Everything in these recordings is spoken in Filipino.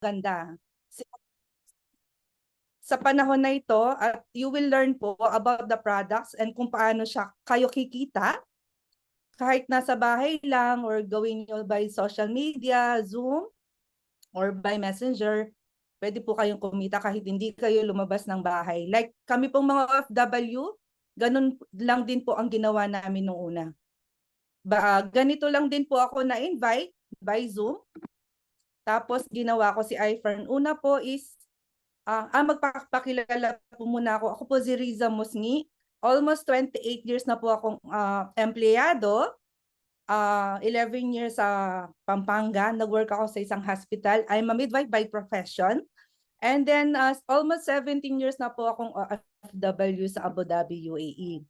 ganda. Sa panahon na ito, at you will learn po about the products and kung paano siya kayo kikita kahit nasa bahay lang or gawin nyo by social media, Zoom, or by Messenger. Pwede po kayong kumita kahit hindi kayo lumabas ng bahay. Like kami pong mga OFW, ganun lang din po ang ginawa namin noong una. Ganito lang din po ako na-invite by Zoom. Tapos ginawa ko si iFern. Una po is, magpapakilala po muna ako. Ako po si Riza Musngi. Almost 28 years na po akong empleyado. 11 years sa Pampanga. Nag-work ako sa isang hospital. I'm a midwife by profession. And then almost 17 years na po akong OFW sa Abu Dhabi, UAE.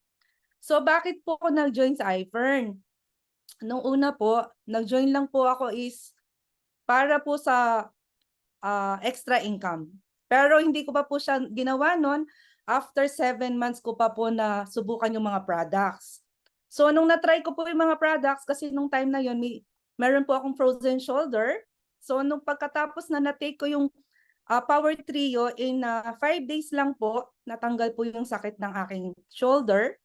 So bakit po ako nag-join sa iFern? Nung una po, nag-join lang po ako is para po sa extra income. Pero hindi ko pa po siya ginawa noon. After 7 months ko pa po na subukan yung mga products. So nung na-try ko po yung mga products, kasi nung time na yun, meron po akong frozen shoulder. So nung pagkatapos na na-take ko yung Power Trio, in 5 days lang po, natanggal po yung sakit ng aking shoulder.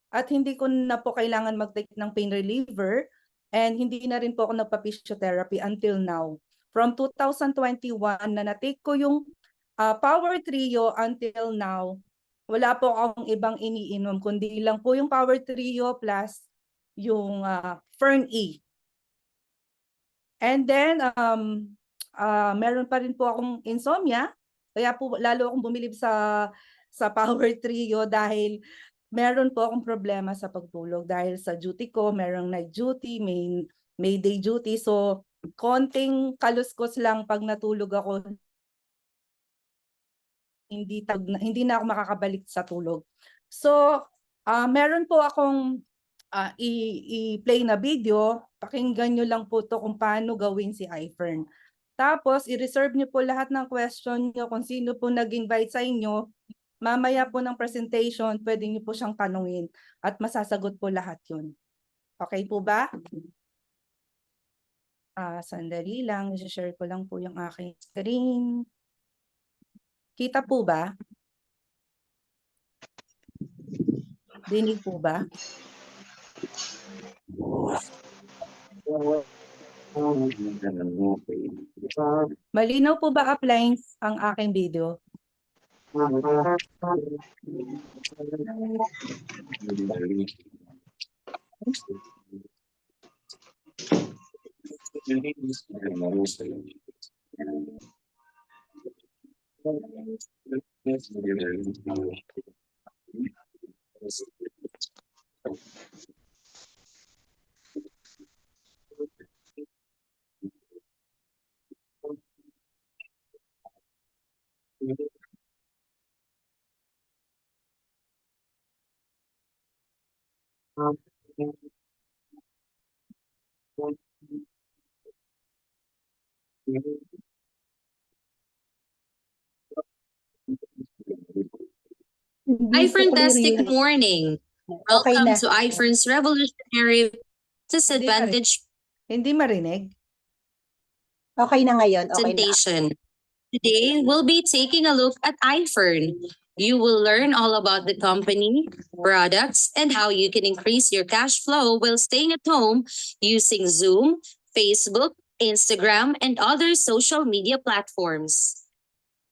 At hindi ko na po kailangan mag-take ng pain reliever. And hindi na rin po ako nagpa-physiotherapy until now. From 2021 na na-take ko yung Power Trio until now, wala po akong ibang iniinom, kundi lang po yung Power Trio plus yung Fern E. And then, meron pa rin po akong insomnia, kaya po lalo akong bumilib sa Power Trio dahil meron po akong problema sa pagtulog dahil sa duty ko, merong night duty, may day duty. So, konting kaluskos lang pag natulog ako, hindi na ako makakabalik sa tulog. So, meron po akong i-play na video. Pakinggan nyo lang po to kung paano gawin si iFern. Tapos, i-reserve nyo po lahat ng question nyo kung sino po nag-invite sa inyo. Mamaya po ng presentation, pwede nyo po siyang tanungin at masasagot po lahat yun. Okay po ba? Sandali lang, i-share ko lang po yung aking screen. Kita po ba? Dinig po ba? Malinaw po ba uplines ang aking video? Fantastic morning. Welcome to iFern's Revolutionary Disadvantage Hindi marinig? Okay na ngayon. Okay na. presentation. Today, we'll be taking a look at iFern. You will learn all about the company, products, and how you can increase your cash flow while staying at home using Zoom, Facebook, Instagram, and other social media platforms.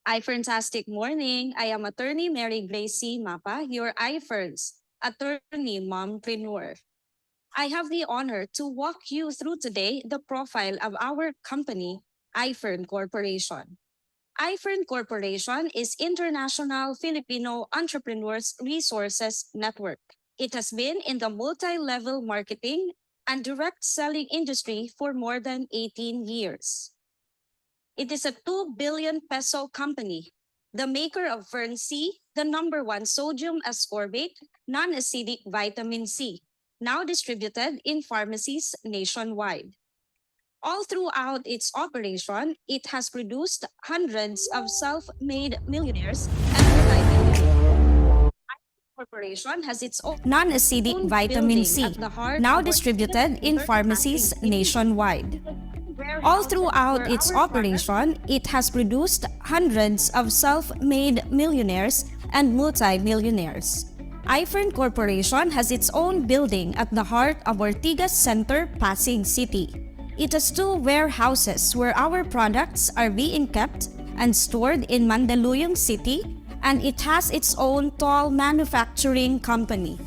Fantastic morning. I am attorney Mary Gracie Mapa, your iFern's attorney mompreneur. I have the honor to walk you through today the profile of our company, iFern Corporation. iFern Corporation is International Filipino Entrepreneurs Resources Network. It has been in the multi-level marketing and direct selling industry for more than 18 years. It is a 2 billion peso company, the maker of Fern C, the #1 sodium ascorbate non-acidic vitamin C, now distributed in pharmacies nationwide. All throughout its operation, it has produced hundreds of self-made millionaires and multi-millionaires. Corporation has its own non-acidic vitamin C, now distributed in pharmacies nationwide. All throughout its operation, it has produced hundreds of self-made millionaires and multi-millionaires. iFern Corporation has its own building at the heart of Ortigas Center, Pasig City. It has 2 warehouses where our products are being kept and stored in Mandaluyong City, and it has its own toll manufacturing company.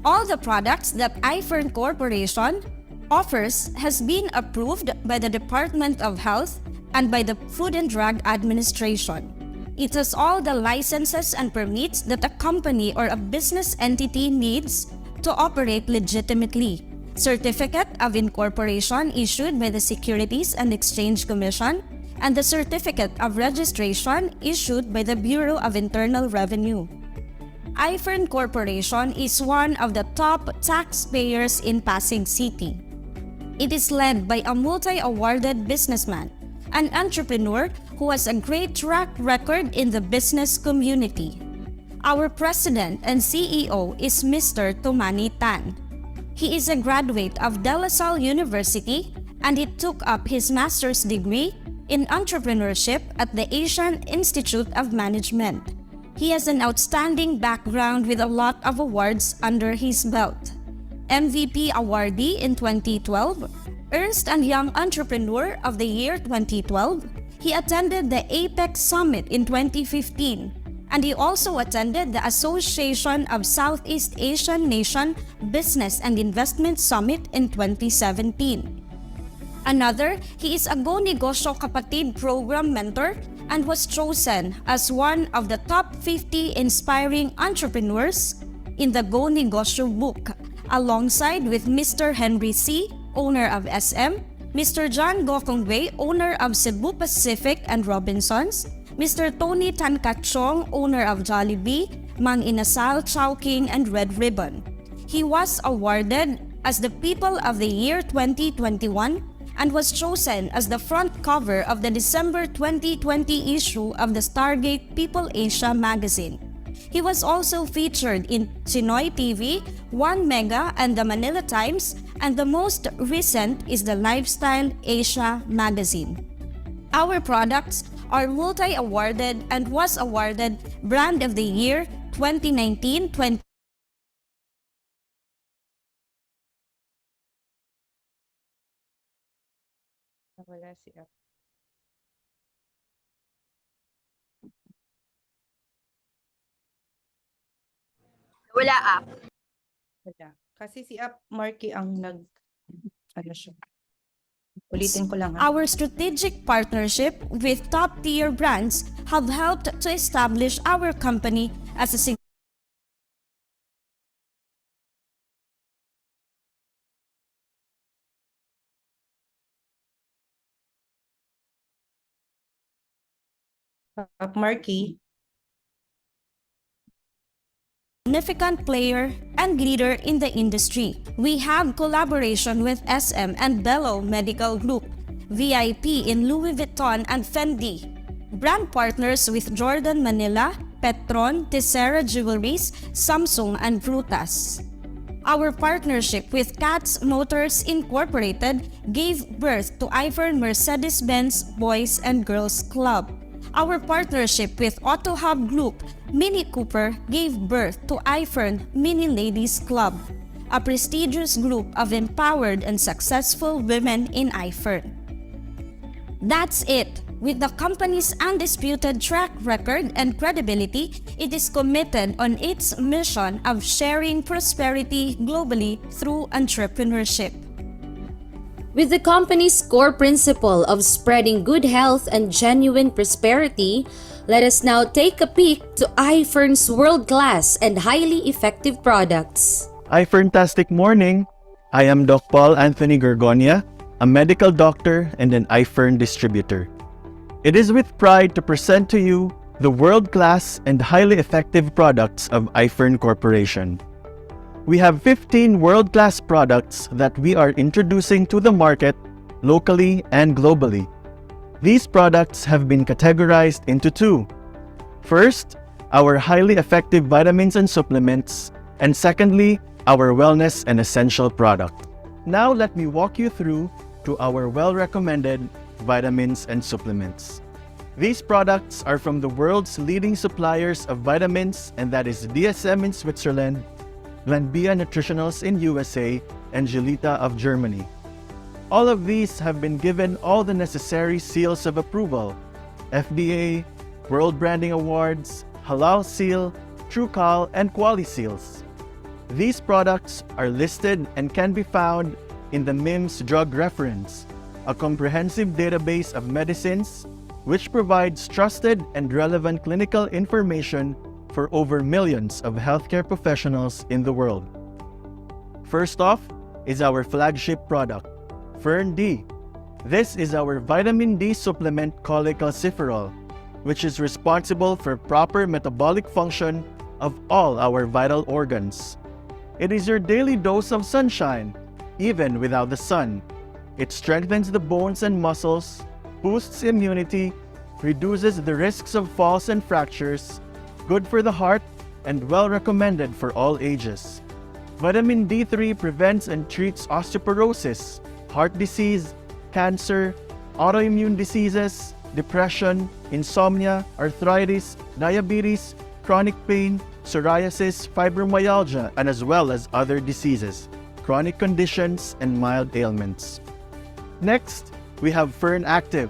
All the products that iFern Corporation offers has been approved by the Department of Health and by the Food and Drug Administration. It has all the licenses and permits that a company or a business entity needs to operate legitimately. Certificate of Incorporation issued by the Securities and Exchange Commission, and the Certificate of Registration issued by the Bureau of Internal Revenue. iFern Corporation is one of the top taxpayers in Pasig City. It is led by a multi-awarded businessman, an entrepreneur who has a great track record in the business community. Our president and CEO is Mr. Tumani Tan. He is a graduate of De La Salle University, and he took up his master's degree in entrepreneurship at the Asian Institute of Management. He has an outstanding background with a lot of awards under his belt. MVP awardee in 2012, Ernst & Young Entrepreneur of the Year 2012. He attended the APEC Summit in 2015, and he also attended the Association of Southeast Asian Nation Business and Investment Summit in 2017. Another, he is a Go Negosyo Kapatid program mentor and was chosen as one of the top 50 inspiring entrepreneurs in the Go Negosyo book, alongside with Mr. Henry C., owner of SM, Mr. John Gokongwei, owner of Cebu Pacific and Robinsons, Mr. Tony Tancachong, owner of Jollibee, Mang Inasal, Chowking, and Red Ribbon. He was awarded as the People of the Year 2021 and was chosen as the front cover of the December 2020 issue of the Stargate People Asia magazine. He was also featured in Chinoy TV, One Mega, and the Manila Times, and the most recent is the Lifestyle Asia magazine. Our products are multi-awarded and was awarded Brand of the Year 2019-20. Wala si Ap. Wala up. Wala. Kasi si Ap Marky ang ano siya. Ulitin ko lang ha. Our strategic partnership with top-tier brands have helped to establish our company as a Ap Marky. significant player and leader in the industry. We have collaboration with SM and Bello Medical Group, VIP in Louis Vuitton and Fendi, brand partners with Jordan Manila, Petron, Tessera Jewelries, Samsung, and Frutas. Our partnership with Katz Motors Incorporated gave birth to iFern Mercedes-Benz Boys and Girls Club. Our partnership with Auto Hub Group, Mini Cooper, gave birth to iFern Mini Ladies Club, a prestigious group of empowered and successful women in iFern. That's it. With the company's undisputed track record and credibility, it is committed on its mission of sharing prosperity globally through entrepreneurship. With the company's core principle of spreading good health and genuine prosperity, let us now take a peek to iFern's world-class and highly effective products. iFerntastic morning! I am Doc Paul Anthony Gorgonia, a medical doctor and an iFern distributor. It is with pride to present to you the world-class and highly effective products of iFern Corporation. We have 15 world-class products that we are introducing to the market locally and globally. These products have been categorized into two. First, our highly effective vitamins and supplements, and secondly, our wellness and essential product. Now let me walk you through to our well-recommended vitamins and supplements. These products are from the world's leading suppliers of vitamins, and that is DSM in Switzerland, Glanbia Nutritionals in USA, and Gelita of Germany. All of these have been given all the necessary seals of approval: FDA, World Branding Awards, Halal Seal, TrueCal, and Quali Seals. These products are listed and can be found in the MIMS Drug Reference, a comprehensive database of medicines which provides trusted and relevant clinical information for over millions of healthcare professionals in the world. First off is our flagship product, Fern D. This is our vitamin D supplement cholecalciferol, which is responsible for proper metabolic function of all our vital organs. It is your daily dose of sunshine, even without the sun. It strengthens the bones and muscles, boosts immunity, reduces the risks of falls and fractures, good for the heart, and well recommended for all ages. Vitamin D3 prevents and treats osteoporosis, heart disease, cancer, autoimmune diseases, depression, insomnia, arthritis, diabetes, chronic pain, psoriasis, fibromyalgia, and as well as other diseases, chronic conditions, and mild ailments. Next, we have Fern Active.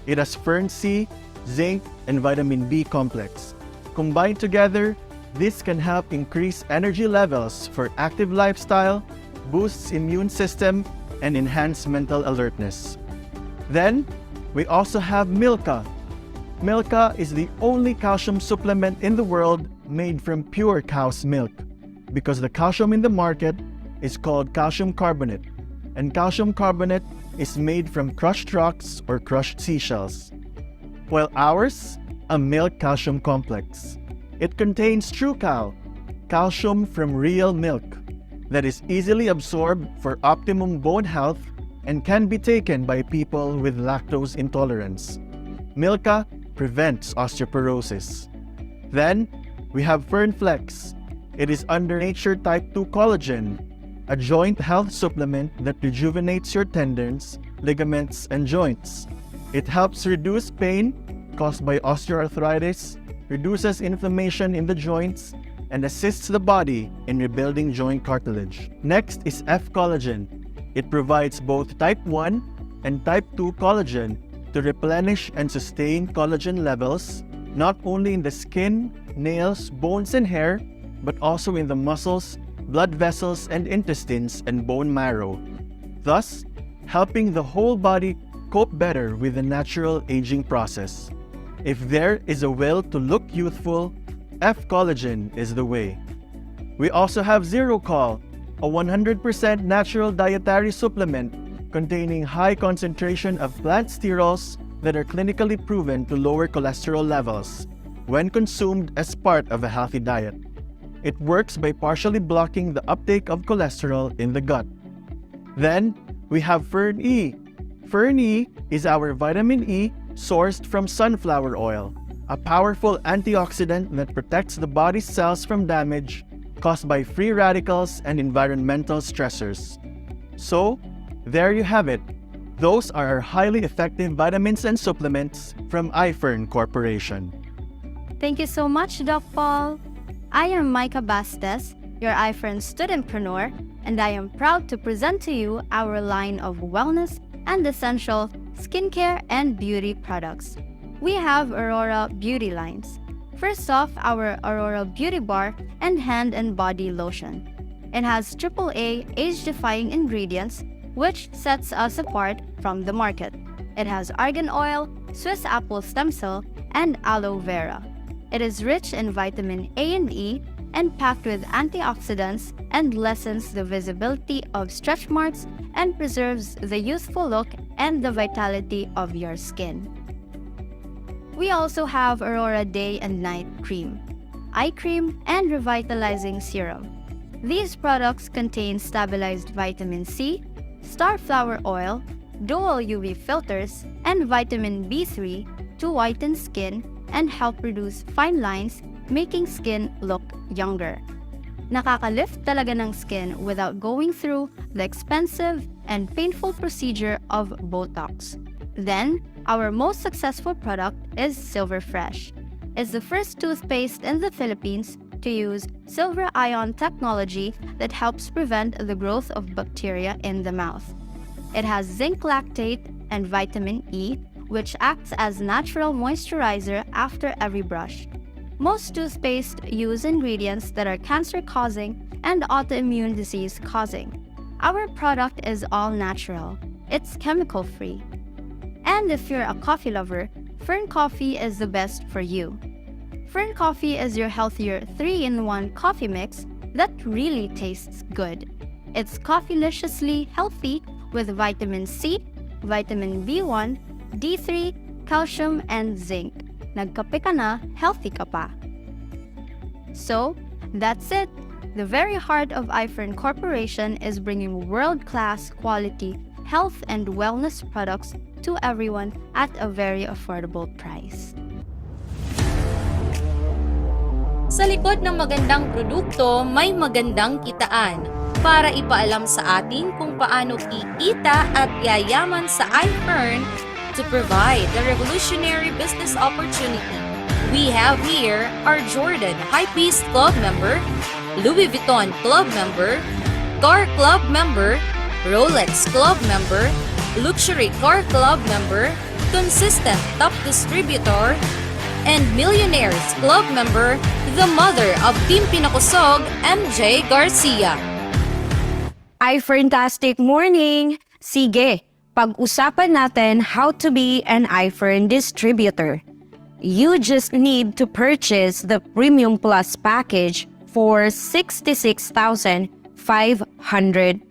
It has Fern C, zinc, and vitamin B complex. Combined together, this can help increase energy levels for active lifestyle, boosts immune system, and enhance mental alertness. Then, we also have Milka. Milka is the only calcium supplement in the world made from pure cow's milk, because the calcium in the market is called calcium carbonate, and calcium carbonate is made from crushed rocks or crushed seashells, while ours, a milk calcium complex. It contains TrueCal, calcium from real milk, that is easily absorbed for optimum bone health and can be taken by people with lactose intolerance. Milka prevents osteoporosis. Then, we have FernFlex. It is under Nature Type 2 Collagen, a joint health supplement that rejuvenates your tendons, ligaments, and joints. It helps reduce pain caused by osteoarthritis, reduces inflammation in the joints, and assists the body in rebuilding joint cartilage. Next is F-Collagen. It provides both type 1 and type 2 collagen to replenish and sustain collagen levels, not only in the skin, nails, bones, and hair, but also in the muscles, blood vessels, and intestines and bone marrow, thus helping the whole body cope better with the natural aging process. If there is a will to look youthful, F-Collagen is the way. We also have ZeroCol, a 100% natural dietary supplement containing high concentration of plant sterols that are clinically proven to lower cholesterol levels when consumed as part of a healthy diet. It works by partially blocking the uptake of cholesterol in the gut. Then, we have Fern E. Fern E is our vitamin E sourced from sunflower oil, a powerful antioxidant that protects the body's cells from damage caused by free radicals and environmental stressors. So, there you have it. Those are our highly effective vitamins and supplements from iFern Corporation. Thank you so much, Doc Paul. I am Micah Bastes, your iFern studentpreneur, and I am proud to present to you our line of wellness and essential skincare and beauty products. We have Aurora Beauty lines. First off, our Aurora Beauty Bar and Hand and Body Lotion. It has AAA age-defying ingredients which sets us apart from the market. It has argan oil, Swiss apple stem cell, and aloe vera. It is rich in vitamin A and E and packed with antioxidants and lessens the visibility of stretch marks and preserves the youthful look and the vitality of your skin. We also have Aurora Day and Night Cream, Eye Cream, and Revitalizing Serum. These products contain stabilized vitamin C, starflower oil, dual UV filters, and vitamin B3 to whiten skin and help reduce fine lines, making skin look younger. Nakaka-lift talaga ng skin without going through the expensive and painful procedure of Botox. Then, our most successful product is Silver Fresh. It's the first toothpaste in the Philippines to use silver ion technology that helps prevent the growth of bacteria in the mouth. It has zinc lactate and vitamin E, which acts as natural moisturizer after every brush. Most toothpaste use ingredients that are cancer-causing and autoimmune disease-causing. Our product is all natural. It's chemical-free. And if you're a coffee lover, Fern Coffee is the best for you. Fern Coffee is your healthier 3-in-1 coffee mix that really tastes good. It's coffeeliciously healthy with vitamin C, vitamin B1, D3, calcium, and zinc. Nagkape ka na, healthy ka pa. So, that's it. The very heart of iFern Corporation is bringing world-class quality health and wellness products to everyone at a very affordable price. Sa likod ng magandang produkto, may magandang kitaan. Para ipaalam sa atin kung paano kikita at yayaman sa iFern to provide the revolutionary business opportunity, we have here our Jordan Hypebeast Club member, Louis Vuitton Club member, Car Club member, Rolex Club member, Luxury Car Club member, Consistent Top Distributor, and Millionaires Club member, the mother of Team Pinakusog, MJ Garcia. iFerntastic morning! Sige, pag-usapan natin how to be an iFern distributor. You just need to purchase the Premium Plus package for 66,500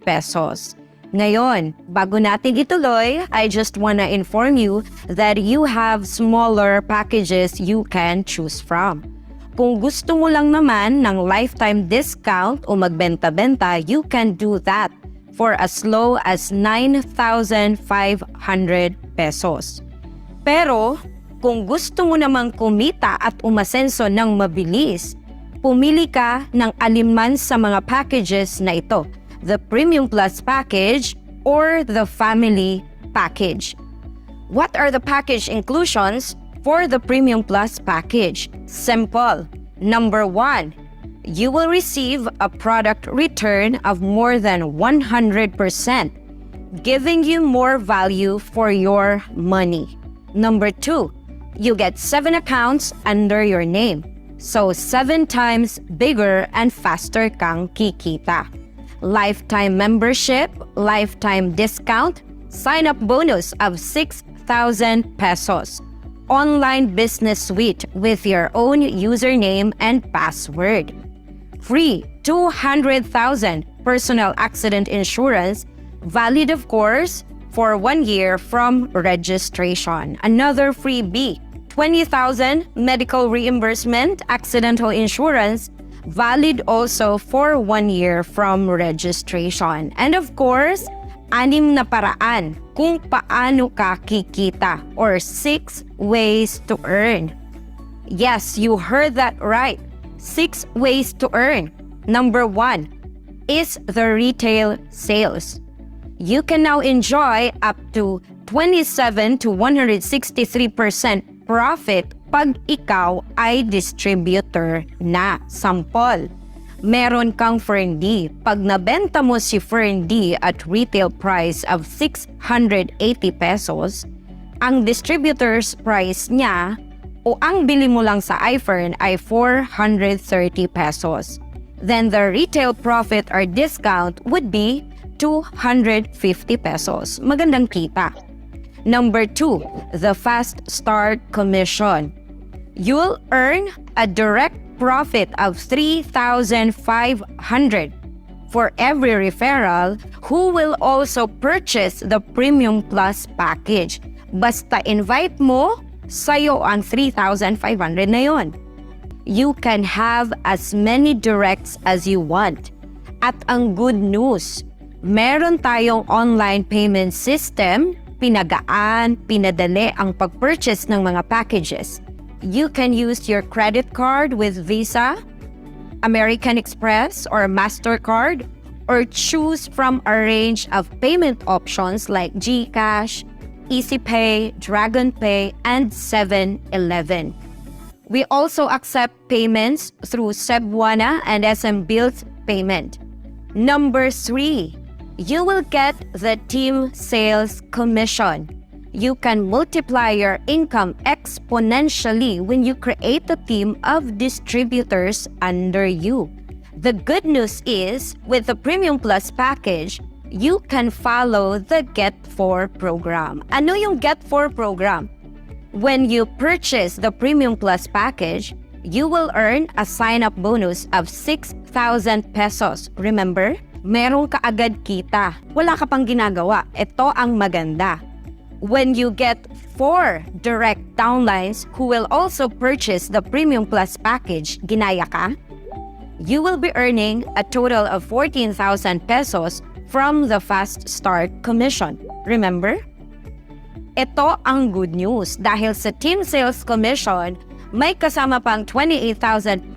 pesos. Ngayon, bago natin ituloy, I just wanna inform you that you have smaller packages you can choose from. Kung gusto mo lang naman ng lifetime discount o magbenta-benta, you can do that for as low as 9,500 pesos. Pero, kung gusto mo namang kumita at umasenso ng mabilis, pumili ka ng aliman sa mga packages na ito, the Premium Plus package or the Family package. What are the package inclusions for the Premium Plus package? Simple. Number 1, you will receive a product return of more than 100%, giving you more value for your money. Number 2, you get 7 accounts under your name. So 7 times bigger and faster kang kikita. Lifetime membership, lifetime discount, sign-up bonus of 6,000 pesos. Online business suite with your own username and password. Free 200,000 personal accident insurance, valid of course for 1 year from registration. Another freebie, 20,000 medical reimbursement accidental insurance, valid also for 1 year from registration. And of course, 6 na paraan kung paano ka kikita or 6 ways to earn. Yes, you heard that right. 6 ways to earn. Number 1 is the retail sales. You can now enjoy up to 27 to 163% profit pag ikaw ay distributor na. Sample, meron kang Fern D. Pag nabenta mo si Fern D at retail price of 680 pesos, ang distributor's price niya o ang bili mo lang sa iFern ay 430 pesos. Then the retail profit or discount would be 250 pesos. Magandang kita. Number 2, the Fast Start Commission. You'll earn a direct profit of 3,500 for every referral who will also purchase the Premium Plus package. Basta invite mo, sa'yo ang 3,500 na yon. You can have as many directs as you want. At ang good news, meron tayong online payment system, pinagaan, pinadali ang pag-purchase ng mga packages. You can use your credit card with Visa, American Express, or MasterCard, or choose from a range of payment options like GCash, EasyPay, DragonPay, and 7-Eleven. We also accept payments through Cebuana and SM Bills payment. Number 3, you will get the team sales commission. You can multiply your income exponentially when you create a team of distributors under you. The good news is, with the Premium Plus package, you can follow the Get 4 program. Ano yung Get 4 program? When you purchase the Premium Plus package, you will earn a sign-up bonus of 6,000 pesos. Remember? Meron ka agad kita. Wala ka pang ginagawa. Ito ang maganda. When you get 4 direct downlines who will also purchase the Premium Plus package, ginaya ka? You will be earning a total of 14,000 pesos from the Fast Start Commission. Remember? Ito ang good news dahil sa Team Sales Commission, may kasama pang 28,800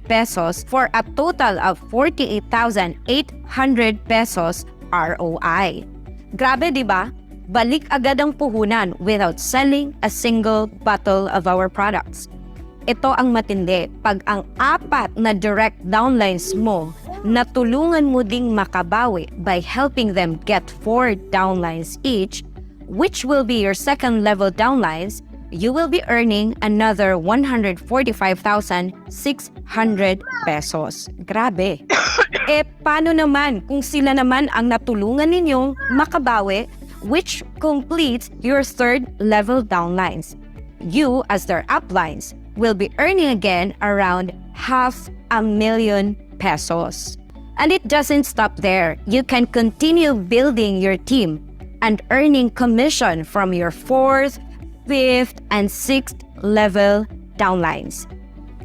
pesos for a total of 48,800 pesos ROI. Grabe, di ba? Balik agad ang puhunan without selling a single bottle of our products. Ito ang matindi. Pag ang 4 na direct downlines mo, natulungan mo ding makabawi by helping them get 4 downlines each, which will be your second level downlines, you will be earning another 145,600 pesos. Grabe. Paano naman kung sila naman ang natulungan ninyong makabawi, which completes your third level downlines? You, as their uplines, will be earning again around 500,000 pesos. And it doesn't stop there. You can continue building your team and earning commission from your 4th, 5th, and 6th level downlines.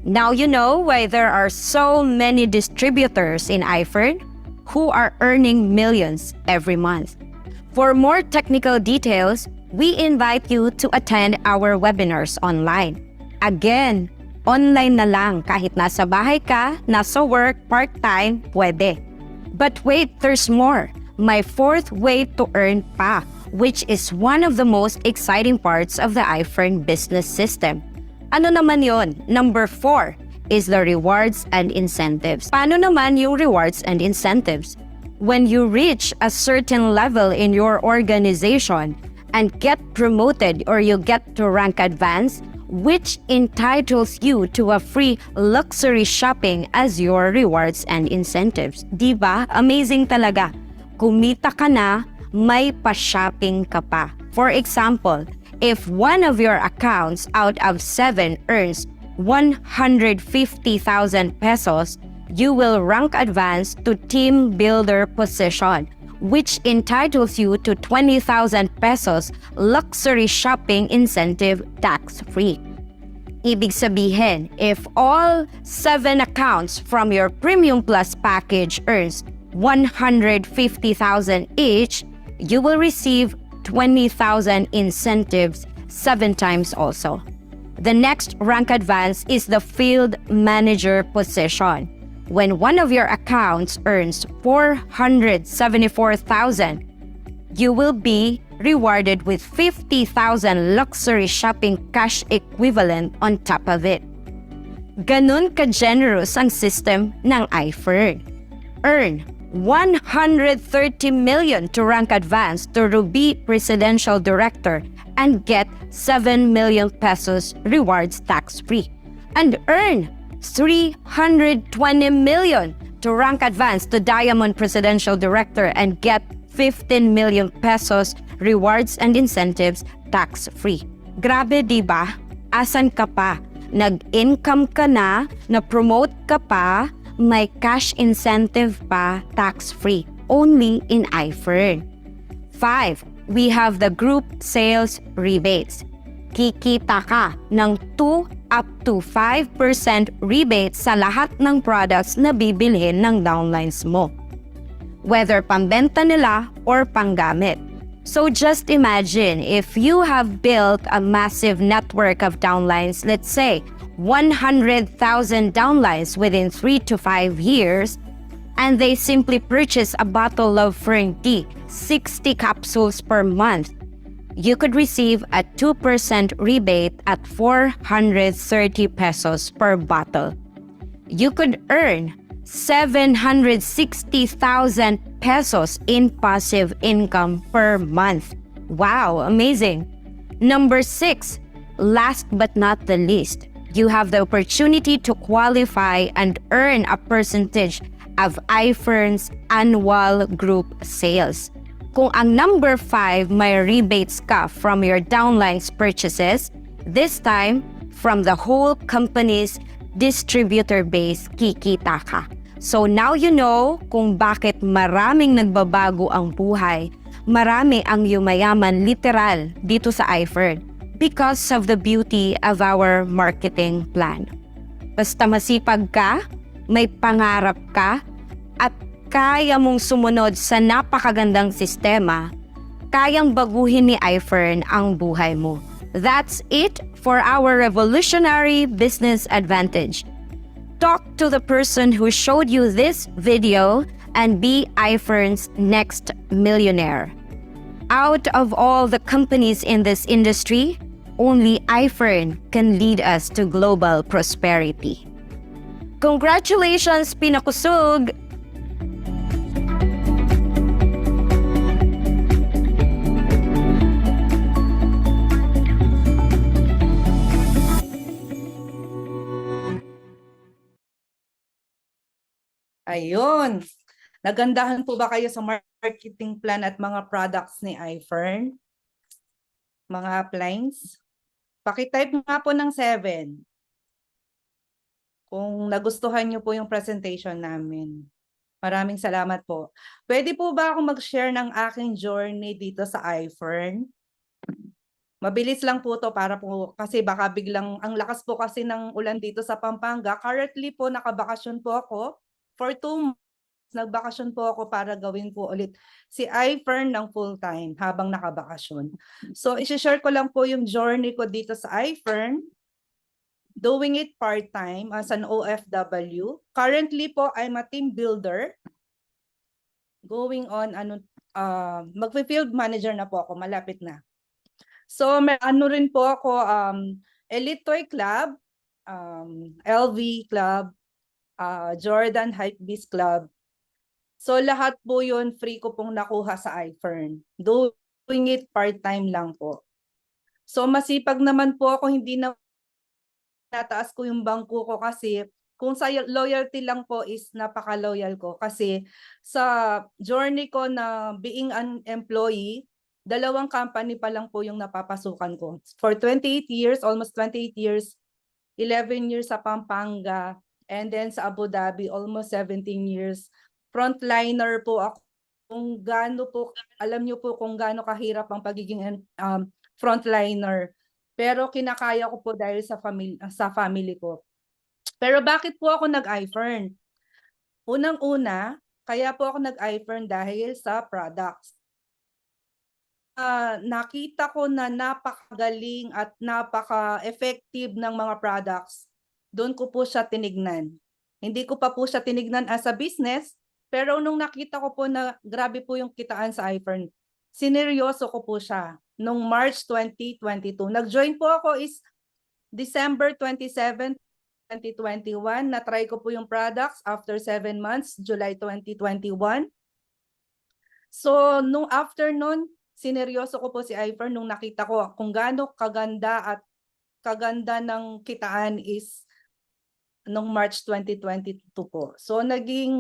Now you know why there are so many distributors in iFern who are earning millions every month. For more technical details, we invite you to attend our webinars online. Again, online na lang kahit nasa bahay ka, nasa work, part-time, pwede. But wait, there's more. My 4th way to earn pa, which is one of the most exciting parts of the iFern business system. Ano naman yon? Number 4 is the rewards and incentives. Paano naman yung rewards and incentives? When you reach a certain level in your organization and get promoted or you get to rank advance, which entitles you to a free luxury shopping as your rewards and incentives. Diba? Amazing talaga. Kumita ka na, may pa-shopping ka pa. For example, if one of your accounts out of 7 earns 150,000 pesos, you will rank advance to team builder position, which entitles you to 20,000 pesos luxury shopping incentive tax-free. Ibig sabihin, if all 7 accounts from your Premium Plus package earns 150,000 each, you will receive 20,000 incentives 7 times also. The next rank advance is the field manager position. When one of your accounts earns 474,000, you will be rewarded with 50,000 luxury shopping cash equivalent on top of it. Ganun ka-generous ang system ng iFern. Earn 130 million to rank advance to Ruby Presidential Director and get 7 million pesos rewards tax-free. And earn 320 million to rank advance to Diamond Presidential Director and get 15 million pesos rewards and incentives tax-free. Grabe, diba? Asan ka pa? Nag-income ka na, na-promote ka pa, may cash incentive pa, tax-free. Only in iFern. 5. We have the group sales rebates. Kikita ka ng 2 up to 5% rebate sa lahat ng products na bibilhin ng downlines mo, whether pambenta nila or panggamit. So just imagine if you have built a massive network of downlines, let's say 100,000 downlines within 3 to 5 years, and they simply purchase a bottle of Fern tea, 60 capsules per month, you could receive a 2% rebate at 430 pesos per bottle. You could earn 760,000 pesos in passive income per month. Wow, amazing. Number 6, last but not the least, you have the opportunity to qualify and earn a percentage of iFern's annual group sales. Kung ang number 5 may rebates ka from your downline's purchases, this time from the whole company's distributor base kikita ka. So now you know kung bakit maraming nagbabago ang buhay. Marami ang yumayaman literal dito sa iFern because of the beauty of our marketing plan. Basta masipag ka, may pangarap ka, at kaya mong sumunod sa napakagandang sistema, kayang baguhin ni iFern ang buhay mo. That's it for our revolutionary business advantage. Talk to the person who showed you this video and be iFern's next millionaire. Out of all the companies in this industry, only iFern can lead us to global prosperity. Congratulations, Pinakusog! Ayun. Nagandahan po ba kayo sa marketing plan at mga products ni iFern? Mga uplines? Pakitype nga po ng 7. Kung nagustuhan niyo po yung presentation namin. Maraming salamat po. Pwede po ba ako mag-share ng aking journey dito sa iFern? Mabilis lang po to para po kasi baka biglang ang lakas po kasi ng ulan dito sa Pampanga. Currently po nakabakasyon po ako for 2 months. Nagbakasyon po ako para gawin po ulit si iFern ng full-time habang nakabakasyon. So i-share ko lang po yung journey ko dito sa iFern. Doing it part-time as an OFW. Currently po, I'm a team builder. Going on, mag-field manager na po ako, malapit na. So, may rin po ako, Elite Toy Club, LV Club, Jordan Hypebeast Club. So, lahat po yun, free ko pong nakuha sa iFern. Doing it part-time lang po. So, masipag naman po ako, hindi na nataas ko yung bangko ko kasi kung sa loyalty lang po is napaka-loyal ko kasi sa journey ko na being an employee, 2 company pa lang po yung napapasukan ko. For 28 years, almost 28 years, 11 years sa Pampanga, and then sa Abu Dhabi, almost 17 years. Frontliner po ako. Kung gaano po, alam niyo po kung gaano kahirap ang pagiging frontliner. Pero kinakaya ko po dahil sa family ko. Pero bakit po ako nag-iFern? Unang-una, kaya po ako nag-iFern dahil sa products. Nakita ko na napakagaling at napaka-effective ng mga products. Doon ko po siya tinignan. Hindi ko pa po siya tinignan as a business, pero nung nakita ko po na grabe po yung kitaan sa iFern, sineryoso ko po siya. Nung March 2022. Nag-join po ako is December 27, 2021. Na-try ko po yung products after 7 months, July 2021. So, nung after nun, sineryoso ko po si iFern nung nakita ko kung gaano kaganda at kaganda ng kitaan is nung March 2022 po. So, naging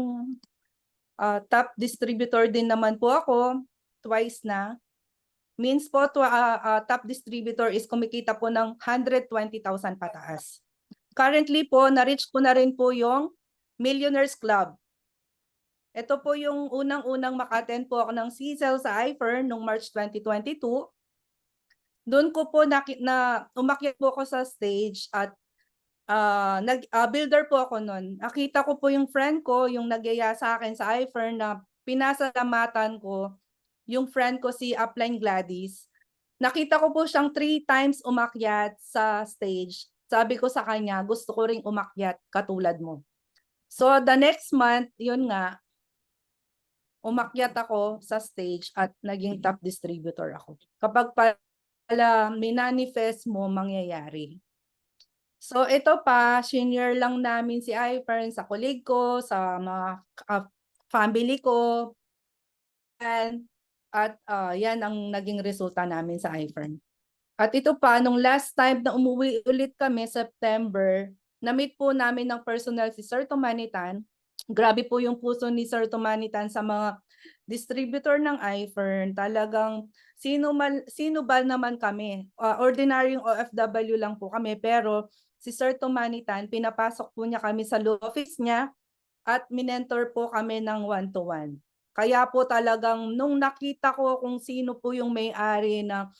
top distributor din naman po ako, twice na. Means po, top distributor is kumikita po ng 120,000 pataas. Currently po, na-reach ko na rin po yung Millionaires Club. Ito po yung unang-unang maka-attend po ako ng CSEL sa iFern noong March 2022. Doon ko po umakyat po ako sa stage at builder po ako noon. Nakita ko po yung friend ko, yung nagyaya sa akin sa iFern na pinasalamatan ko. Yung friend ko si Upline Gladys, nakita ko po siyang 3 times umakyat sa stage. Sabi ko sa kanya, gusto ko ring umakyat katulad mo. So the next month, yun nga, umakyat ako sa stage at naging top distributor ako. Kapag pala minanifest mo, mangyayari. So ito pa, senior lang namin si Ifern sa colleague ko, sa mga family ko. At yan ang naging resulta namin sa Ifern. At ito pa, nung last time na umuwi ulit kami, September, na-meet po namin ng personal si Sir Tumanitan. Grabe po yung puso ni Sir Tumanitan sa mga distributor ng Ifern. Talagang sino ba naman kami? Ordinaryong OFW lang po kami, pero si Sir Tumanitan, pinapasok po niya kami sa office niya at minentor po kami ng one-to-one. Kaya po talagang nung nakita ko kung sino po yung may-ari na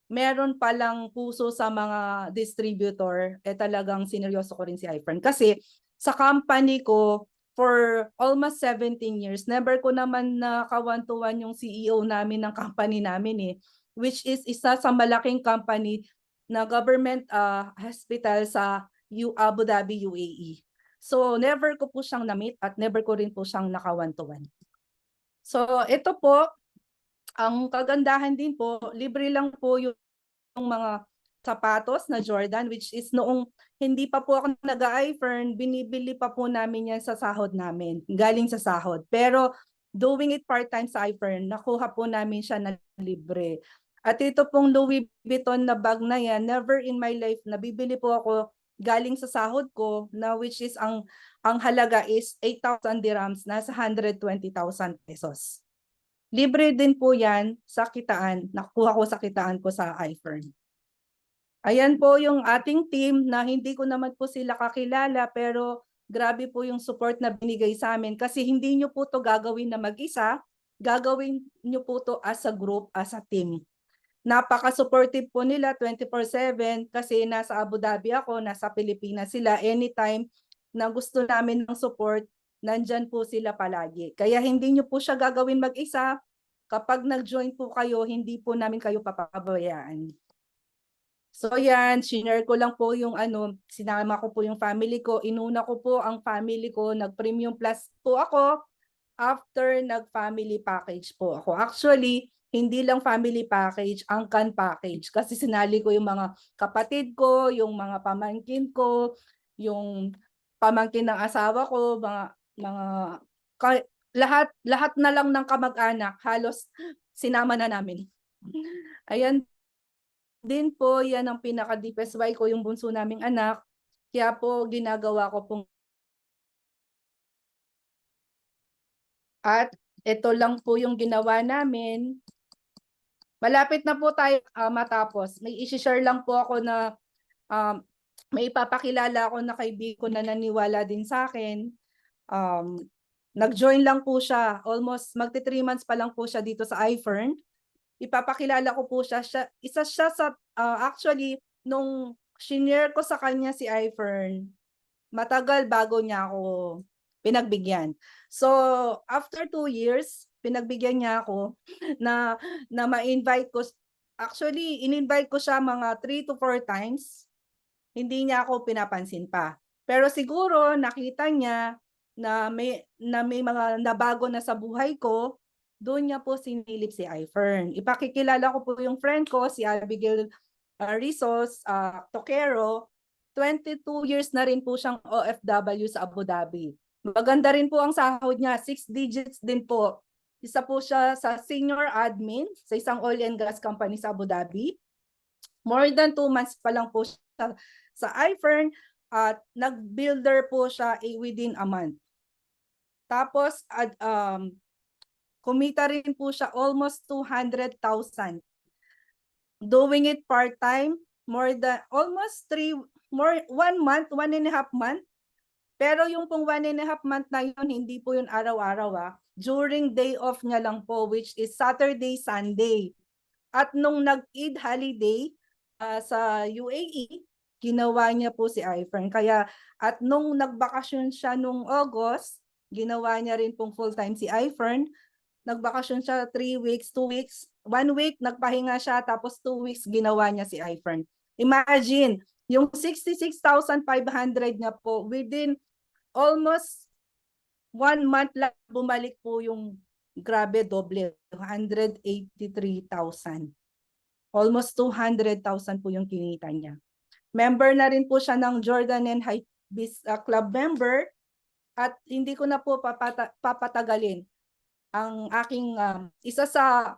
meron palang puso sa mga distributor, talagang sineryoso ko rin si Ifern. Kasi sa company ko, for almost 17 years, never ko naman naka-one-to-one yung CEO namin ng company namin which is isa sa malaking company na government hospital sa Abu Dhabi, UAE. So never ko po siyang na-meet at never ko rin po siyang naka-one-to-one. So ito po, ang kagandahan din po, libre lang po yung mga sapatos na Jordan, which is noong hindi pa po ako nag-Ifern, binibili pa po namin yan sa sahod namin, galing sa sahod. Pero doing it part-time sa Ifern, nakuha po namin siya na libre. At ito pong Louis Vuitton na bag na yan, never in my life nabibili po ako galing sa sahod ko, na which is ang halaga is 8,000 dirhams, nasa 120,000 pesos. Libre din po yan sa kitaan, nakuha ko sa kitaan ko sa Ifern. Ayan po yung ating team na hindi ko naman po sila kakilala, pero grabe po yung support na binigay sa amin kasi hindi nyo po to gagawin na mag-isa, gagawin nyo po to as a group, as a team. Napaka-supportive po nila 24/7 kasi nasa Abu Dhabi ako, nasa Pilipinas sila. Anytime na gusto namin ng support, nandyan po sila palagi. Kaya hindi nyo po siya gagawin mag-isa. Kapag nag-join po kayo, hindi po namin kayo papabayaan. So yan, shinare ko lang po yung sinama ko po yung family ko. Inuna ko po ang family ko, nag-premium plus po ako after nag-family package po ako. Actually, hindi lang family package, angkan package. Kasi sinali ko yung mga kapatid ko, yung mga pamangkin ko, yung pamangkin ng asawa ko, lahat na lang ng kamag-anak, halos sinama na namin. Ayan din po, yan ang pinaka-deepest why ko, yung bunso naming anak. Kaya po ginagawa ko pong at ito lang po yung ginawa namin. Malapit na po tayo matapos. May i-share lang po ako na may ipapakilala ako na kaibigan ko na naniwala din sa akin. Nag-join lang po siya. Almost magti 3 months pa lang po siya dito sa Ifern. Ipapakilala ko po siya. Isa siya sa, actually, nung senior ko sa kanya si Ifern, matagal bago niya ako pinagbigyan. So, after 2 years, pinagbigyan niya ako na ma-invite ko. Actually, in-invite ko siya mga 3 to 4 times. Hindi niya ako pinapansin pa. Pero siguro nakita niya na may mga nabago na sa buhay ko, doon niya po sinilip si Ifern. Ipakikilala ko po yung friend ko, si Abigail Rizos Toquero. 22 years na rin po siyang OFW sa Abu Dhabi. Maganda rin po ang sahod niya, 6 digits din po. Isa po siya sa senior admin sa isang oil and gas company sa Abu Dhabi. More than 2 months pa lang po siya sa Ifern at nag-builder po siya within a month. Tapos kumita rin po siya almost 200,000. Doing it part-time, more than almost 1 month, 1.5 month. Pero yung pong 1.5 month na yun, hindi po yun araw-araw During day off niya lang po, which is Saturday, Sunday. At nung nag-Eid holiday sa UAE, ginawa niya po si Ifern. Kaya, at nung nagbakasyon siya nung August, ginawa niya rin pong full-time si Ifern. Nagbakasyon siya 3 weeks, 2 weeks. 1 week, nagpahinga siya, tapos 2 weeks, ginawa niya si Ifern. Imagine, yung 66,500 niya po, within almost 1 month lang bumalik po yung grabe, doble, 183,000. Almost 200,000 po yung kinita niya. Member na rin po siya ng Jordan and Hypebeast Club member, at hindi ko na po papatagalin. Ang aking isa sa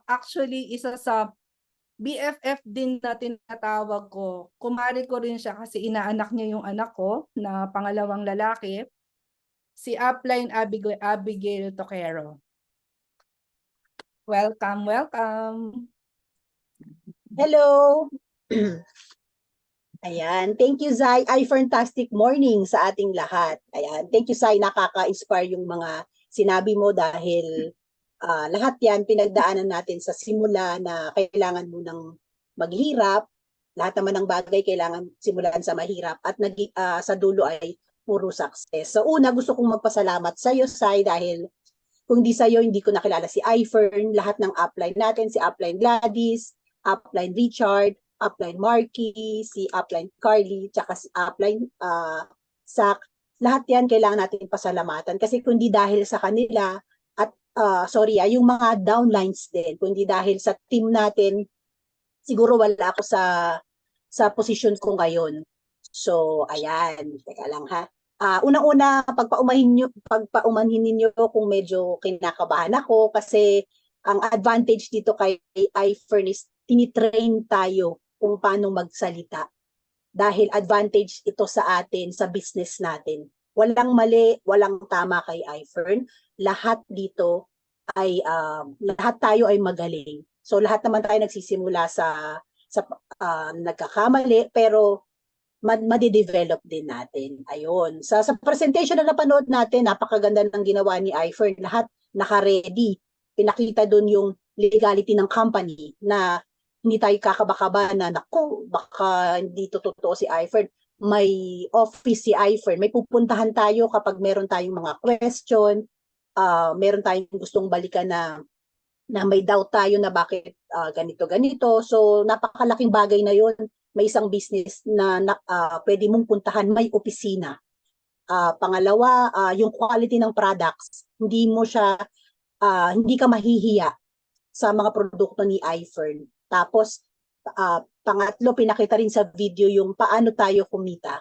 BFF din na tinatawag ko. Kumari ko rin siya kasi inaanak niya yung anak ko na pangalawang lalaki, si Upline Abigail Toquero. Welcome, welcome. Hello! Ayan, thank you, Zai. Ay, fantastic morning sa ating lahat. Ayan, thank you, Zai. Nakaka-inspire yung mga sinabi mo dahil lahat yan pinagdaanan natin sa simula na kailangan mo nang maghirap. Lahat naman ng bagay kailangan simulan sa mahirap at sa dulo ay puro success. So una, gusto kong magpasalamat sa iyo, Sai, dahil kung di sa iyo, hindi ko nakilala si iFern, lahat ng upline natin, si Upline Gladys, Upline Richard, Upline Marky, si Upline Carly, tsaka si Upline Zach. Lahat yan kailangan natin pasalamatan kasi kundi dahil sa kanila at yung mga downlines din, kundi dahil sa team natin, siguro wala ako sa position ko ngayon. So, ayan, teka lang ha. Unang-una, pagpaumanhin ninyo kung medyo kinakabahan ako kasi ang advantage dito kay iFern is tinitrain tayo kung paano magsalita. Dahil advantage ito sa atin, sa business natin. Walang mali, walang tama kay iFern. Lahat dito ay, lahat tayo ay magaling. So lahat naman tayo nagsisimula sa nagkakamali, pero madidevelop din natin. Ayun. Sa presentation na napanood natin, napakaganda ng ginawa ni iFern. Lahat naka-ready. Pinakita doon yung legality ng company na hindi tayo kakabakaba na naku, baka hindi totoo si iFern. May office si iFern. May pupuntahan tayo kapag meron tayong mga question, meron tayong gustong balikan na may doubt tayo na bakit ganito. So napakalaking bagay na yon. May isang business na pwede mong puntahan, may opisina. Pangalawa, yung quality ng products, hindi ka mahihiya sa mga produkto ni iFern. Tapos, pangatlo, pinakita rin sa video yung paano tayo kumita,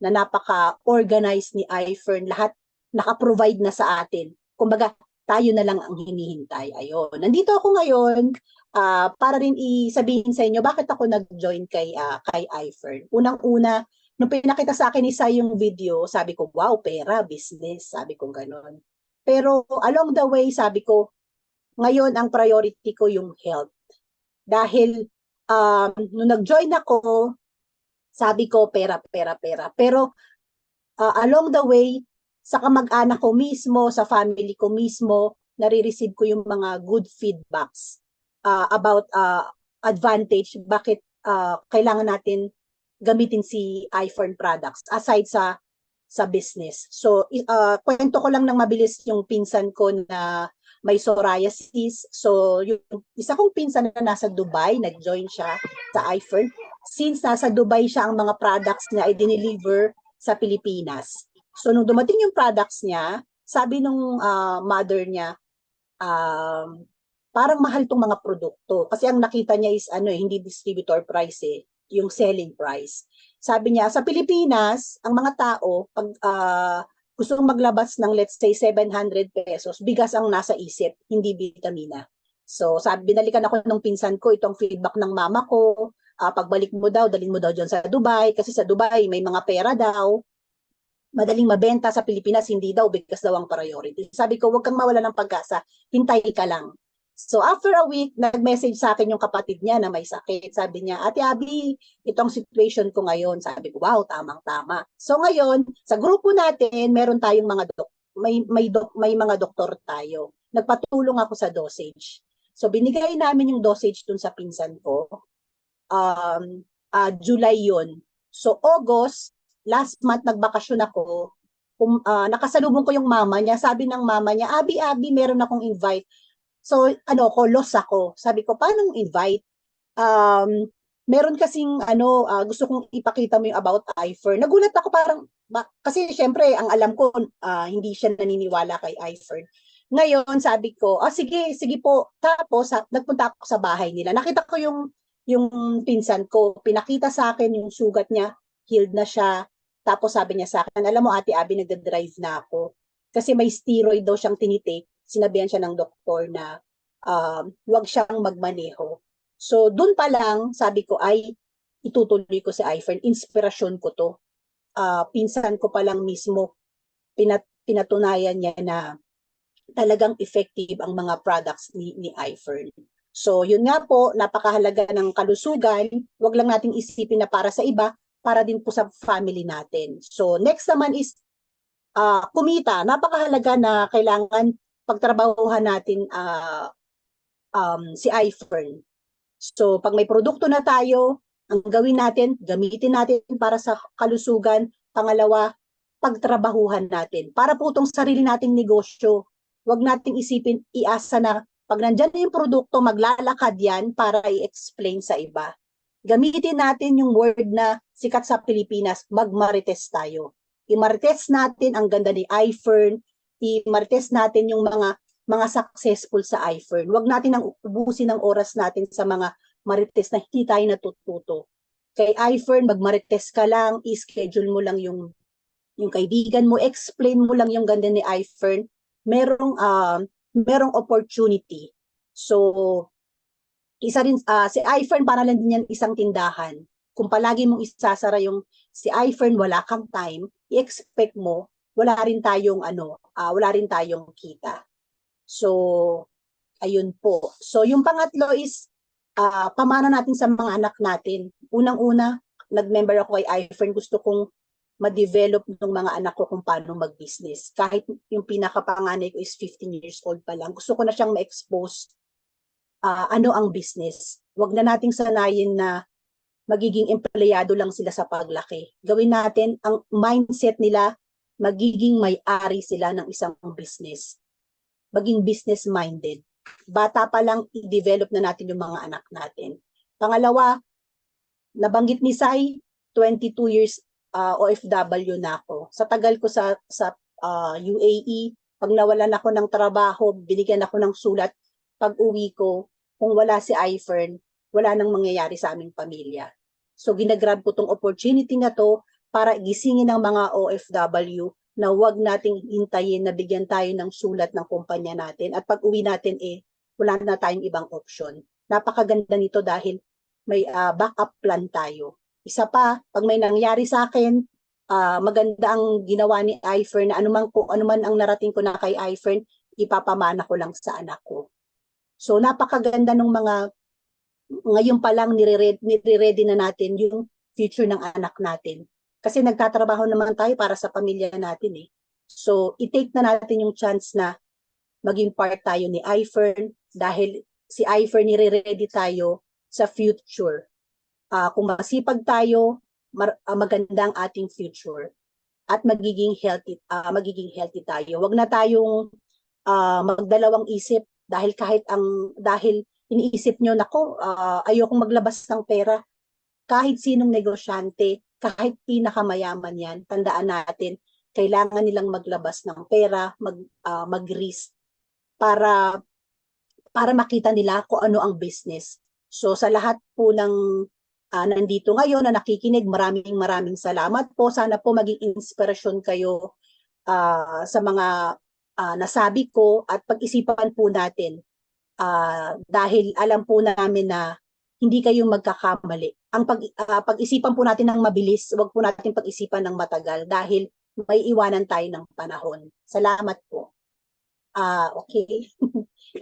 na napaka-organized ni iFern, lahat naka-provide na sa atin. Kumbaga, tayo na lang ang hinihintay. Ayun. Nandito ako ngayon para rin isabihin sa inyo bakit ako nag-join kay iFern. Unang-una, nung pinakita sa akin isa yung video, sabi ko, wow, pera, business, sabi ko gano'n. Pero along the way, sabi ko, ngayon ang priority ko yung health. Dahil nung nag-join ako, sabi ko, pera. Pero along the way, sa kamag-anak ko mismo, sa family ko mismo, nare-receive ko yung mga good feedbacks about advantage, bakit kailangan natin gamitin si iFern products aside sa business. So, kwento ko lang ng mabilis yung pinsan ko na may psoriasis. So, yung isa kong pinsan na nasa Dubai, nag-join siya sa iFern. Since nasa Dubai siya, ang mga products niya ay dineliver sa Pilipinas. So, nung dumating yung products niya, sabi nung mother niya, parang mahal tong mga produkto. Kasi ang nakita niya is hindi distributor price yung selling price. Sabi niya, sa Pilipinas, ang mga tao, pag gustong maglabas ng let's say 700 pesos, bigas ang nasa isip, hindi vitamina. So, binalikan ako ng pinsan ko, itong feedback ng mama ko, pagbalik mo daw, dalhin mo daw dyan sa Dubai, kasi sa Dubai may mga pera daw, madaling mabenta. Sa Pilipinas, hindi daw, bigas daw ang priority. Sabi ko, huwag kang mawala ng pag-asa, hintay ka lang. So after a week, nag-message sa akin yung kapatid niya na may sakit. Sabi niya, Ate Abby, itong situation ko ngayon. Sabi ko, wow, tamang-tama. So ngayon, sa grupo natin, meron tayong mga may mga doktor tayo. Nagpatulong ako sa dosage. So binigay namin yung dosage dun sa pinsan ko. July yun. So August, last month nagbakasyon ako. Nakasalubong ko yung mama niya. Sabi ng mama niya, Abby, meron akong invite. So, lost ako. Sabi ko, paano invite? Meron kasing, gusto kong ipakita mo yung about iFern. Nagulat ako kasi syempre, ang alam ko, hindi siya naniniwala kay iFern. Ngayon, sabi ko, sige, sige po. Tapos, nagpunta ako sa bahay nila. Nakita ko yung pinsan ko. Pinakita sa akin yung sugat niya. Healed na siya. Tapos sabi niya sa akin, alam mo Ate Abby, nagda-drive na ako. Kasi may steroid daw siyang tinitake. Sinabihan siya ng doktor na huwag siyang magmaneho. So, dun pa lang, sabi ko, ay, itutuloy ko si iFern. Inspirasyon ko to. Pinsan ko pa lang mismo, pinatunayan niya na talagang effective ang mga products ni iFern. So, yun nga po, napakahalaga ng kalusugan. Huwag lang nating isipin na para sa iba, para din po sa family natin. So, next naman is kumita. Napakahalaga na kailangan pagtrabahuhan natin si iFern. So, pag may produkto na tayo, ang gawin natin, gamitin natin para sa kalusugan. Pangalawa, pagtrabahuhan natin. Para po itong sarili nating negosyo. Huwag nating isipin, iasa na pag nandyan na yung produkto, maglalakad yan para i-explain sa iba. Gamitin natin yung word na sikat sa Pilipinas, magmarites tayo. I-marites natin ang ganda ni iFern, i-marites natin yung mga successful sa iFern. Huwag natin ang ubusin ang oras natin sa mga marites na hindi tayo natututo. Kay iFern, magmarites ka lang, i-schedule mo lang yung kaibigan mo, explain mo lang yung ganda ni iFern, merong opportunity. So, isa rin, si iFern para lang din yan isang tindahan. Kung palagi mong isasara yung si iFern, wala kang time, i-expect mo, wala rin tayong kita. So, ayun po. So, yung pangatlo is, pamana natin sa mga anak natin. Unang-una, nag-member ako kay iFern, gusto kong ma-develop ng mga anak ko kung paano mag-business. Kahit yung pinakapanganay ko is 15 years old pa lang, gusto ko na siyang ma-expose ano ang business. Huwag na nating sanayin na magiging empleyado lang sila sa paglaki. Gawin natin ang mindset nila, magiging may-ari sila ng isang business. Maging business-minded. Bata pa lang, i-develop na natin yung mga anak natin. Pangalawa, nabanggit ni Sai, 22 years OFW na ako. Sa tagal ko sa UAE, pag nawalan ako ng trabaho, binigyan ako ng sulat, pag uwi ko, kung wala si iFern, wala nang mangyayari sa aming pamilya. So ginagrab ko tong opportunity na to para gisingin ng mga OFW na huwag nating hintayin na bigyan tayo ng sulat ng kumpanya natin at pag uwi natin wala na tayong ibang option. Napakaganda nito dahil may backup plan tayo. Isa pa, pag may nangyari sa akin, maganda ang ginawa ni iFern na kung anuman ang narating ko na kay iFern, ipapamana ko lang sa anak ko. So napakaganda ng ngayon pa lang nire-ready na natin yung future ng anak natin. Kasi nagtatrabaho naman tayo para sa pamilya natin So i-take na natin yung chance na maging part tayo ni iFern dahil si iFern nire-ready tayo sa future. Kung masipag tayo, maganda ang ating future at magiging healthy tayo. Huwag na tayong magdalawang isip dahil dahil iniisip nyo, nako, ayokong maglabas ng pera. Kahit sinong negosyante, kahit pinakamayaman yan, tandaan natin, kailangan nilang maglabas ng pera, mag-risk para makita nila kung ano ang business. So sa lahat po ng nandito ngayon na nakikinig, maraming salamat po. Sana po maging inspirasyon kayo sa mga nasabi ko at pag-isipan po natin dahil alam po namin na hindi kayo magkakamali. Ang pag-isipan po natin ng mabilis, huwag po natin pag-isipan ng matagal dahil may iwanan tayo ng panahon. Salamat po. Okay.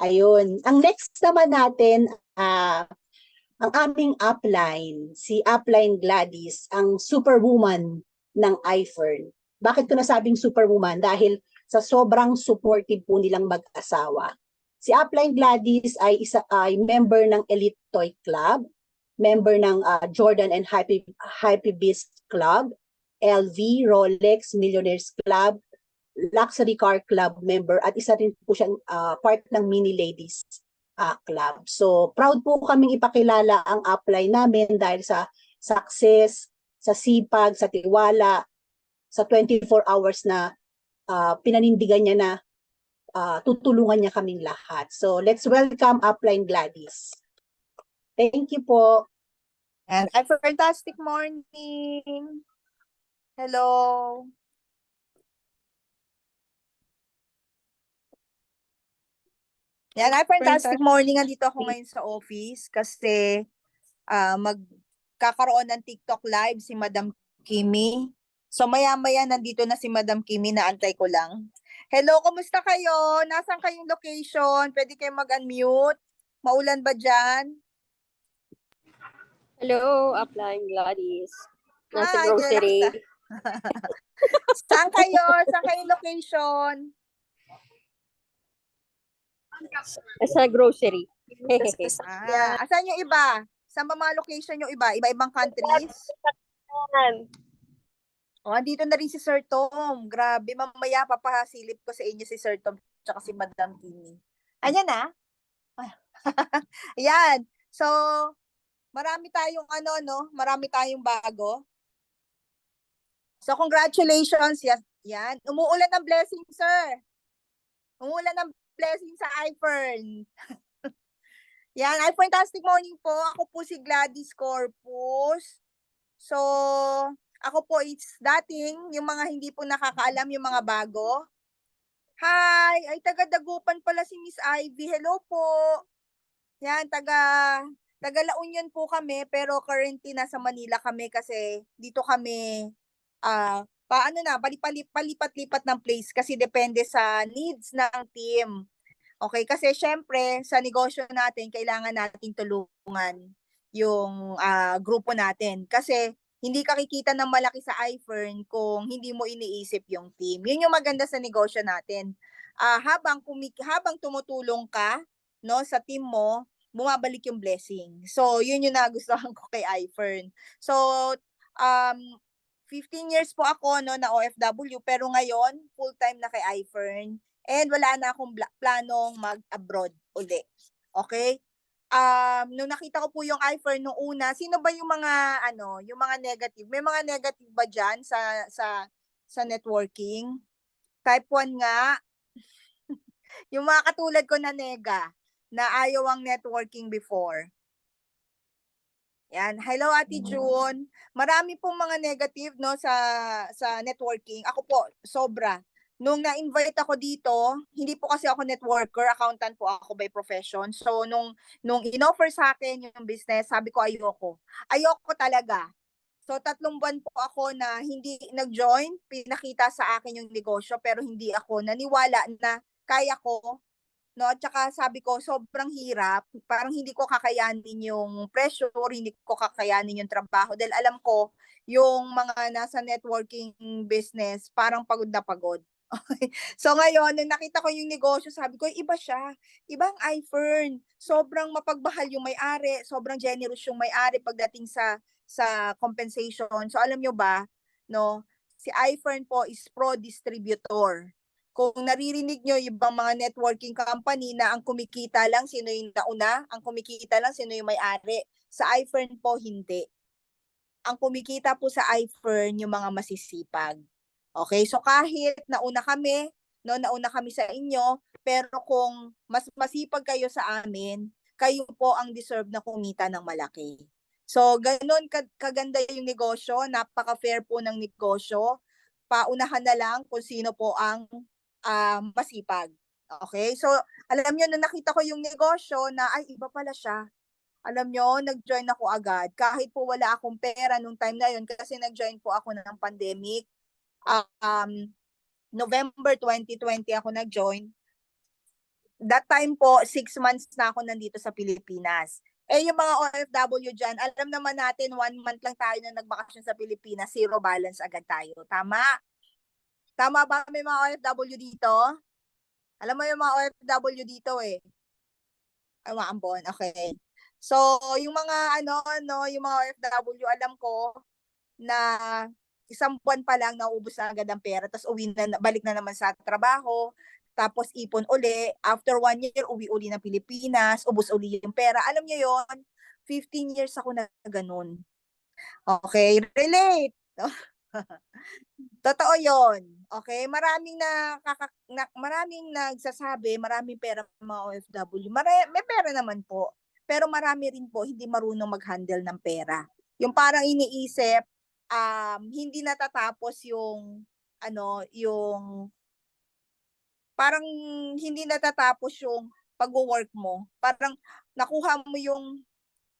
Ayun. Ang next naman natin, ang aming upline, si upline Gladys, ang superwoman ng iFern. Bakit ko nasabing superwoman? Dahil sa sobrang supportive po nilang mag-asawa. Si upline Gladys ay member ng Elite Toy Club, member ng Jordan and Hype Beast Club, LV, Rolex, Millionaires Club, Luxury Car Club member, at isa rin po siyang part ng Mini Ladies Club. So, proud po kaming ipakilala ang upline namin dahil sa success, sa sipag, sa tiwala, sa 24 hours na pinanindigan niya na tutulungan niya kaming lahat. So let's welcome upline Gladys. Thank you po. And a fantastic morning. Hello. Yan, ay fantastic morning. Andito ako ngayon sa office kasi magkakaroon ng TikTok live si Madam Kimi. So maya-maya nandito na si Madam Kimi, naantay ko lang. Hello, kumusta kayo? Nasaan kayong location? Pwede kayo mag-unmute? Maulan ba dyan? Hello, Upline Gladys. Nasa Hi, grocery. Saan kayo? Saan kayong location? Sa grocery. Asan yung iba? Saan ba mga location yung iba? Iba-ibang countries? Oh, andito na rin si Sir Tom. Grabe, mamaya papasilip ko sa inyo si Sir Tom tsaka si Madam Kimi. Ayan na. Ayan. So, marami tayong marami tayong bago. So, congratulations. Yan. Umuulan ng blessing, sir. Umuulan ng blessing sa iFern. Yan, fantastic morning po. Ako po si Gladys Corpus. So, ako po it's dating, yung mga hindi po nakakaalam, yung mga bago. Hi! Ay, taga-Dagupan pala si Miss Ivy. Hello po. Yan, taga La Union po kami, pero currently nasa Manila kami kasi dito kami palipat-lipat ng place kasi depende sa needs ng team. Okay, kasi syempre sa negosyo natin kailangan nating tulungan yung grupo natin kasi hindi ka kikita ng malaki sa iFern kung hindi mo iniisip yung team. Yun yung maganda sa negosyo natin. Habang tumutulong ka sa team mo, bumabalik yung blessing. So, yun yung nagustuhan ko kay iFern. So, 15 years po ako na OFW pero ngayon full-time na kay iFern and wala na akong planong mag-abroad uli. Okay? Nung nakita ko po yung iFern nung una, sino ba yung mga yung mga negative? May mga negative ba diyan sa networking? Type 1 nga. Yung mga katulad ko na nega na ayaw ang networking before. Yan. Hello Ate June. Marami pong mga negative sa networking. Ako po sobra. Nung na-invite ako dito, hindi po kasi ako networker, accountant po ako by profession. So nung in-offer sa akin yung business, sabi ko ayoko. Ayoko talaga. So 3 buwan po ako na hindi nag-join, pinakita sa akin yung negosyo pero hindi ako naniwala na kaya ko. At saka sabi ko sobrang hirap, parang hindi ko kakayanin yung pressure, hindi ko kakayanin yung trabaho dahil alam ko yung mga nasa networking business parang pagod na pagod. Okay. So ngayon, nung nakita ko yung negosyo, sabi ko, iba siya. Ibang iFern. Sobrang mapagmahal yung may-ari, sobrang generous yung may-ari pagdating sa compensation. So alam nyo ba, si iFern po is pro-distributor. Kung naririnig nyo yung ibang mga networking company na ang kumikita lang sino yung nauna, ang kumikita lang sino yung may-ari. Sa iFern po, hindi. Ang kumikita po sa iFern yung mga masisipag. Okay, so kahit nauna kami sa inyo, pero kung mas masipag kayo sa amin, kayo po ang deserve na kumita ng malaki. So, ganun kaganda yung negosyo, napaka-fair po ng negosyo. Paunahan na lang kung sino po ang masipag. Okay, so alam nyo, na nakita ko yung negosyo na ay iba pala siya. Alam nyo, nag-join ako agad. Kahit po wala akong pera nung time na yun kasi nag-join po ako ng pandemic. November 2020 ako nag-join. That time po, 6 months na ako nandito sa Pilipinas. Yung mga OFW dyan, alam naman natin, 1 month lang tayo na nagbakasyon sa Pilipinas, zero balance agad tayo. Tama? Tama ba may mga OFW dito? Alam mo yung mga OFW dito Ay, maambon. Okay. So, yung mga yung mga OFW, alam ko na 1 buwan pa lang naubos na agad ang pera, tapos balik na naman sa trabaho, tapos ipon uli, after 1 year, uwi uli ng Pilipinas, ubos uli yung pera. Alam niyo yon, 15 years ako na ganun. Okay, relate. Totoo 'yon. Okay, maraming nagsasabi, maraming pera ang mga OFW. May pera naman po, pero marami rin po hindi marunong mag-handle ng pera. Yung parang iniisip, hindi natatapos yung ano, yung parang hindi natatapos yung pagwo-work mo. Parang nakuha mo yung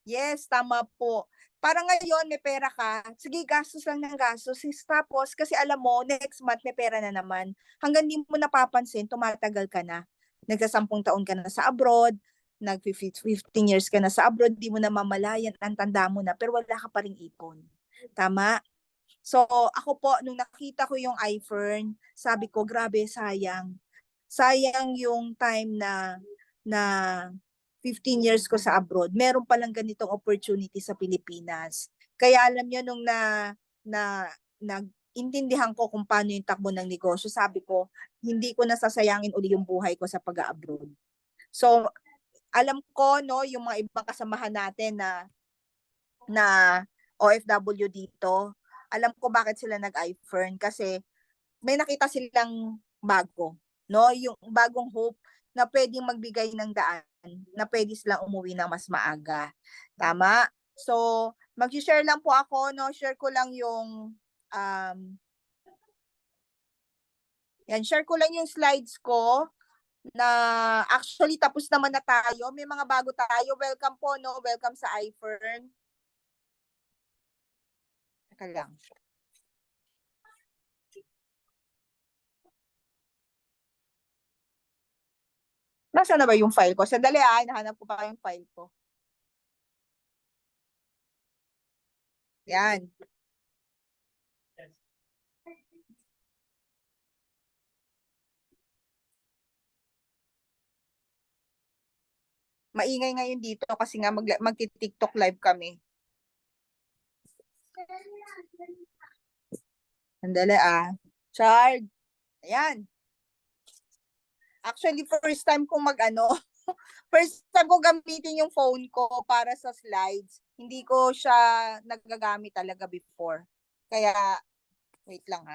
yes, tama po. Parang ngayon may pera ka, sige gastos lang ng gastos, tapos kasi alam mo next month may pera na naman. Hanggang di mo napapansin, tumatagal ka na. Nagsasampung taon ka na sa abroad, 15 years ka na sa abroad, di mo na mamalayan, ang tanda mo na, pero wala ka pa ring ipon. Tama? So ako po, nung nakita ko yung iFern, sabi ko, grabe, sayang. Sayang yung time na 15 years ko sa abroad, meron palang ganitong opportunity sa Pilipinas. Kaya alam niyo nung nag-intindihan ko kung paano yung takbo ng negosyo, sabi ko, hindi ko nasasayangin uli yung buhay ko sa pag-abroad. So, alam ko no, yung mga ibang kasamahan natin na OFW dito, alam ko bakit sila nag-iFern kasi may nakita silang bago, no? Yung bagong hope na pwedeng magbigay ng daan, na pwede silang umuwi ng mas maaga. Tama? So, mag-share lang po ako, no? Share ko lang yung share ko lang yung slides ko na actually tapos naman na tayo. May mga bago tayo. Welcome po, no? Welcome sa iFern. Teka lang. Nasaan na ba yung file ko? Sandali hinahanap ko pa yung file ko. Yan. Maingay ngayon dito kasi nga magti-TikTok live kami. Sandali Chard. Ayan. Actually, first time kong first time ko gamitin yung phone ko para sa slides. Hindi ko siya nagagamit talaga before. Kaya, wait lang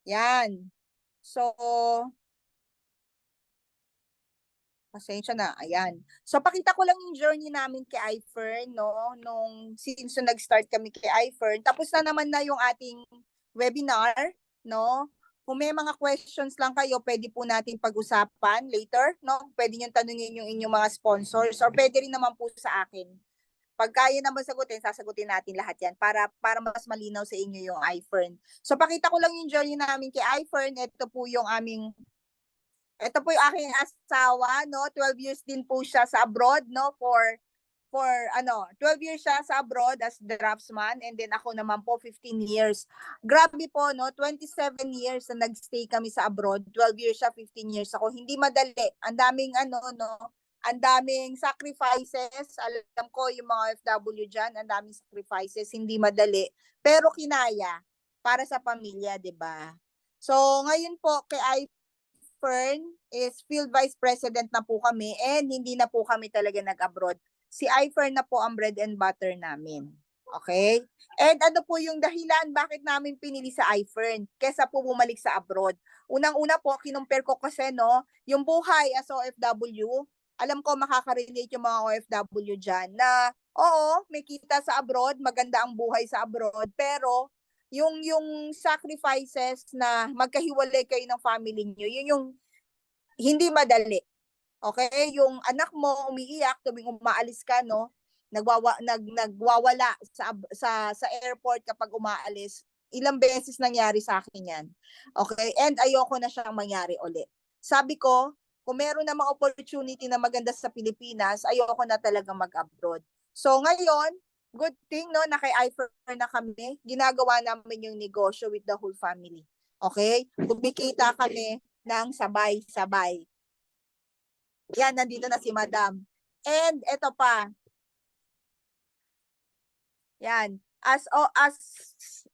Yan. So, pasensya na, ayan. So, pakita ko lang yung journey namin kay iFern, no? Since nag-start kami kay iFern. Tapos na naman na yung ating webinar, no? Kung may mga questions lang kayo, pwede po natin pag-usapan later, no? Pwede nyo tanungin yung inyong mga sponsors or pwede rin naman po sa akin. Pag kaya naman sagutin, sasagutin natin lahat yan para mas malinaw sa inyo yung iFern. So, pakita ko lang yung journey namin kay iFern. Ito po yung aking asawa, no? 12 years din po siya sa abroad, no? For 12 years siya sa abroad as draftsman, and then ako naman po 15 years. Grabe po, no? 27 years na nagstay kami sa abroad. 12 years siya, 15 years ako. Hindi madali. Ang daming ang daming sacrifices. Alam ko yung mga OFW dyan, ang daming sacrifices, hindi madali. Pero kinaya para sa pamilya, 'di ba? So, ngayon po kay iFern is field vice president na po kami and hindi na po kami talaga nag-abroad. Si iFern na po ang bread and butter namin. Okay? And ano po yung dahilan bakit namin pinili sa iFern kesa po bumalik sa abroad? Unang-una po, kinumpare ko kasi yung buhay as OFW, alam ko makaka-relate yung mga OFW dyan na oo, may kita sa abroad, maganda ang buhay sa abroad, pero yung sacrifices na magkahiwalay kayo ng family niyo, yun yung hindi madali. Okay? Yung anak mo umiiyak tuwing umaalis ka, nagwawala sa airport kapag umaalis. Ilang beses nangyari sa akin yan. Okay? And ayoko na siyang mangyari ulit. Sabi ko, kung meron namang opportunity na maganda sa Pilipinas, ayoko na talaga mag-abroad. So ngayon, good thing na kay iFern na kami, ginagawa namin yung negosyo with the whole family. Okay? Kumikita kami ng sabay-sabay. Yan, nandito na si Madam. And ito pa. Yan. As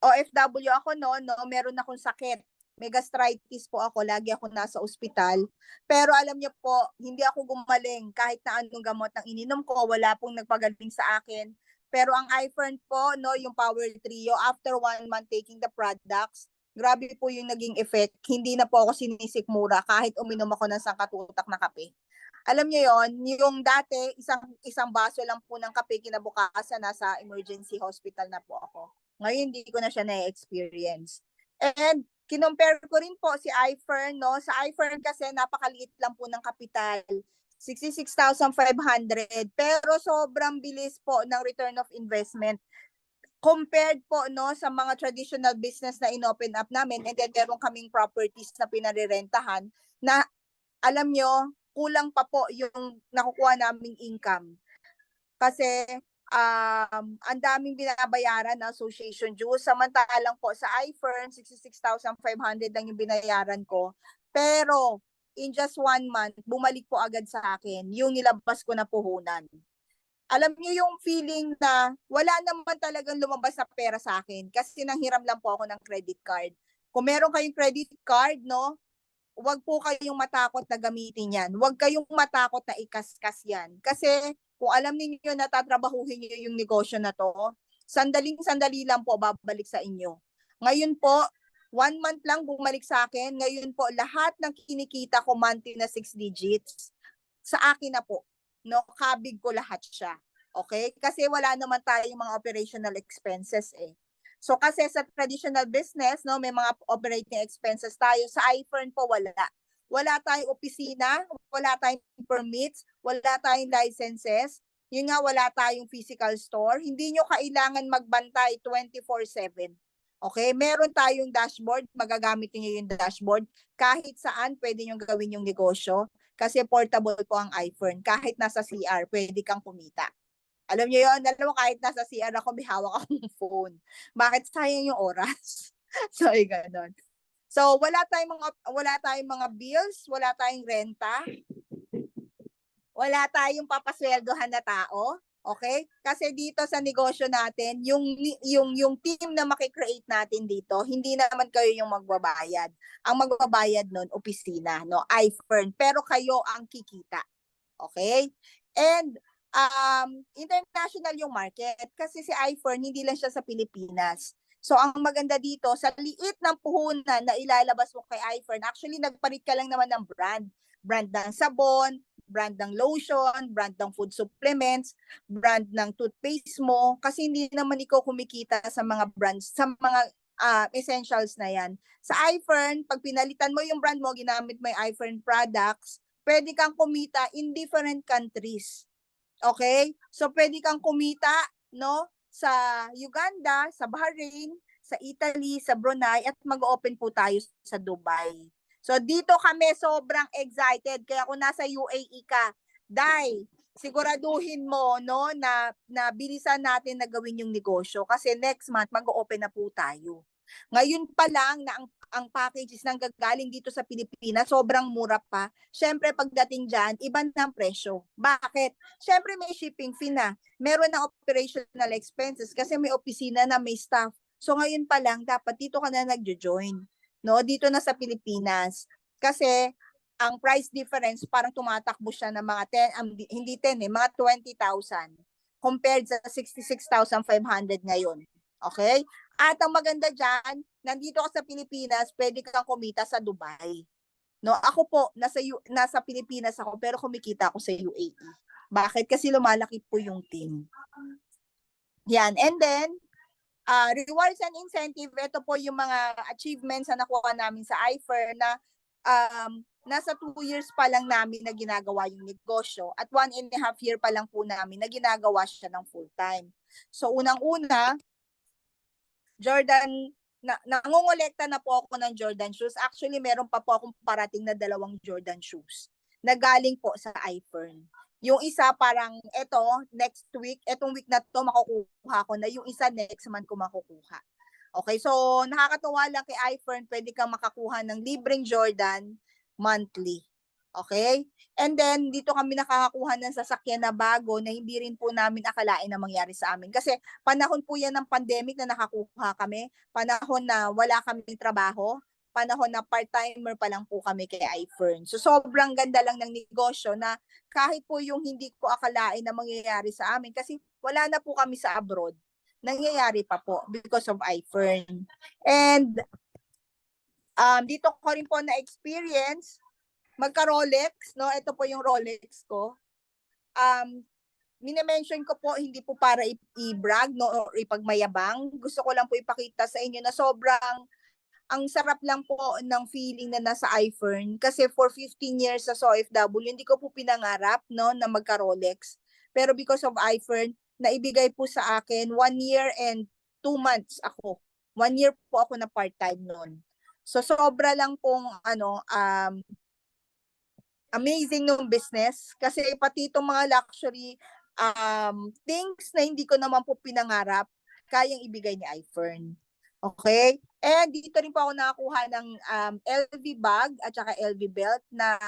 OFW ako no, meron akong sakit. May gastritis po ako, lagi ako nasa ospital. Pero alam niyo po, hindi ako gumaling kahit na anong gamot ang ininom ko, wala pong nagpagaling sa akin. Pero ang iFern po, no, yung Power Trio, after 1 month taking the products, grabe po yung naging effect. Hindi na po ako sinisikmura kahit uminom ako ng sangkatutak na kape. Alam niyo yon, yung dati isang baso lang po ng kape kinabukasan nasa emergency hospital na po ako. Ngayon hindi ko na siya na-experience. And kinompare ko rin po si iFern, no? Sa iFern kasi napakaliit lang po ng kapital. 66,500 pero sobrang bilis po ng return of investment compared po no sa mga traditional business na inopen up namin, and then meron kaming properties na pinarerentahan na alam nyo, kulang pa po yung nakukuha naming income. Kasi ang daming binabayaran na association dues. Samantalang po sa iFern, 66,500 lang yung binayaran ko. Pero in just 1 month, bumalik po agad sa akin yung nilabas ko na puhunan. Alam niyo yung feeling na wala naman talagang lumabas na pera sa akin kasi nanghiram lang po ako ng credit card. Kung meron kayong credit card, no, huwag po kayong matakot na gamitin yan. Huwag kayong matakot na ikaskas yan. Kasi kung alam niyo na tatrabahuhin niyo yung negosyo na to, sandaling-sandali lang po babalik sa inyo. Ngayon po, 1 month lang bumalik sa akin. Ngayon po, lahat ng kinikita ko monthly na 6 digits, sa akin na po. No, kabig ko lahat siya. Okay? Kasi wala naman tayong mga operational expenses eh. So kasi sa traditional business, no, may mga operating expenses tayo. Sa iFern po wala. Wala tayong opisina, wala tayong permits, wala tayong licenses. Yun nga, wala tayong physical store. Hindi nyo kailangan magbantay 24/7. Okay? Meron tayong dashboard, magagamit niyo yung dashboard. Kahit saan pwede nyo gawin yung negosyo kasi portable po ang iFern. Kahit nasa CR, pwede kang kumita. Alam niyo yun, alam mo, kahit nasa CR ako, may hawak akong phone. Bakit? Sayang yung oras. So, gano'n. So, wala tayong mga bills, wala tayong renta, wala tayong papasweldohan na tao. Okay? Kasi dito sa negosyo natin, yung team na makikreate natin dito, hindi naman kayo yung magbabayad. Ang magbabayad nun, opisina, no? iFern. Pero kayo ang kikita. Okay? And international yung market kasi si iFern hindi lang siya sa Pilipinas. So ang maganda dito, sa liit ng puhunan na ilalabas mo kay iFern, actually nagpalit ka lang naman ng brand. Brand ng sabon, brand ng lotion, brand ng food supplements, brand ng toothpaste mo, kasi hindi naman ikaw kumikita sa mga brands, sa mga essentials na yan. Sa iFern, pag pinalitan mo yung brand mo, ginamit mo yung iFern products, pwede kang kumita in different countries. Okay? So pwede kang kumita, no, sa Uganda, sa Bahrain, sa Italy, sa Brunei, at mag-open po tayo sa Dubai. So dito kami sobrang excited, kaya kung nasa UAE ka, Day, siguraduhin mo, no, na bilisan natin na gawin yung negosyo kasi next month mag-open na po tayo. Ngayon pa lang na ang packages nang gagaling dito sa Pilipinas, sobrang mura pa. Syempre pagdating dyan, iba na ang presyo. Bakit? Syempre may shipping fee na. Meron na operational expenses kasi may opisina na may staff. So ngayon pa lang, dapat dito ka na nagjo-join. No? Dito na sa Pilipinas. Kasi ang price difference parang tumatakbo siya ng mga 10, hindi 10 mga 20,000 compared sa 66,500 ngayon. Okay? At ang maganda dyan, nandito ka sa Pilipinas, pwede kang kumita sa Dubai. No, ako po, nasa Pilipinas ako, pero kumikita ako sa UAE. Bakit? Kasi lumalaki po yung team. Yan. And then, rewards and incentive, ito po yung mga achievements na nakuha namin sa iFern na nasa 2 years pa lang namin na ginagawa yung negosyo at 1.5 year pa lang po namin na ginagawa siya ng full-time. So, unang-una, Jordan, nangongolekta na po ako ng Jordan shoes. Actually, meron pa po akong parating na 2 Jordan shoes na galing po sa iFern. Yung isa parang next week, etong week na to makukuha ko na. Yung isa next month ko makukuha. Okay, so nakakatuwa lang kay iFern, pwede kang makakuha ng libreng Jordan monthly. Okay? And then, dito kami nakakakuha ng sasakyan na bago na hindi rin po namin akalain na mangyari sa amin. Kasi panahon po yan ng pandemic na nakakuha kami, panahon na wala kaming trabaho, panahon na part-timer pa lang po kami kay iFern. So sobrang ganda lang ng negosyo na kahit po yung hindi ko akalain na mangyayari sa amin kasi wala na po kami sa abroad, nangyayari pa po because of iFern. And dito ko rin po na-experience magka-Rolex, no? Ito po yung Rolex ko. Mine-mention ko po, hindi po para i-brag, no? O ipagmayabang. Gusto ko lang po ipakita sa inyo na sobrang ang sarap lang po ng feeling na nasa iFern. Kasi for 15 years sa OFW, hindi ko po pinangarap, no? Na magka-Rolex. Pero because of iFern, naibigay po sa akin 1 year and 2 months ako. 1 year po ako na part-time noon. So sobra lang pong amazing nung business kasi pati itong mga luxury things na hindi ko naman po pinangarap, kayang ibigay ni iFern. Okay? And dito rin po ako nakakuha ng LV bag at saka LV belt na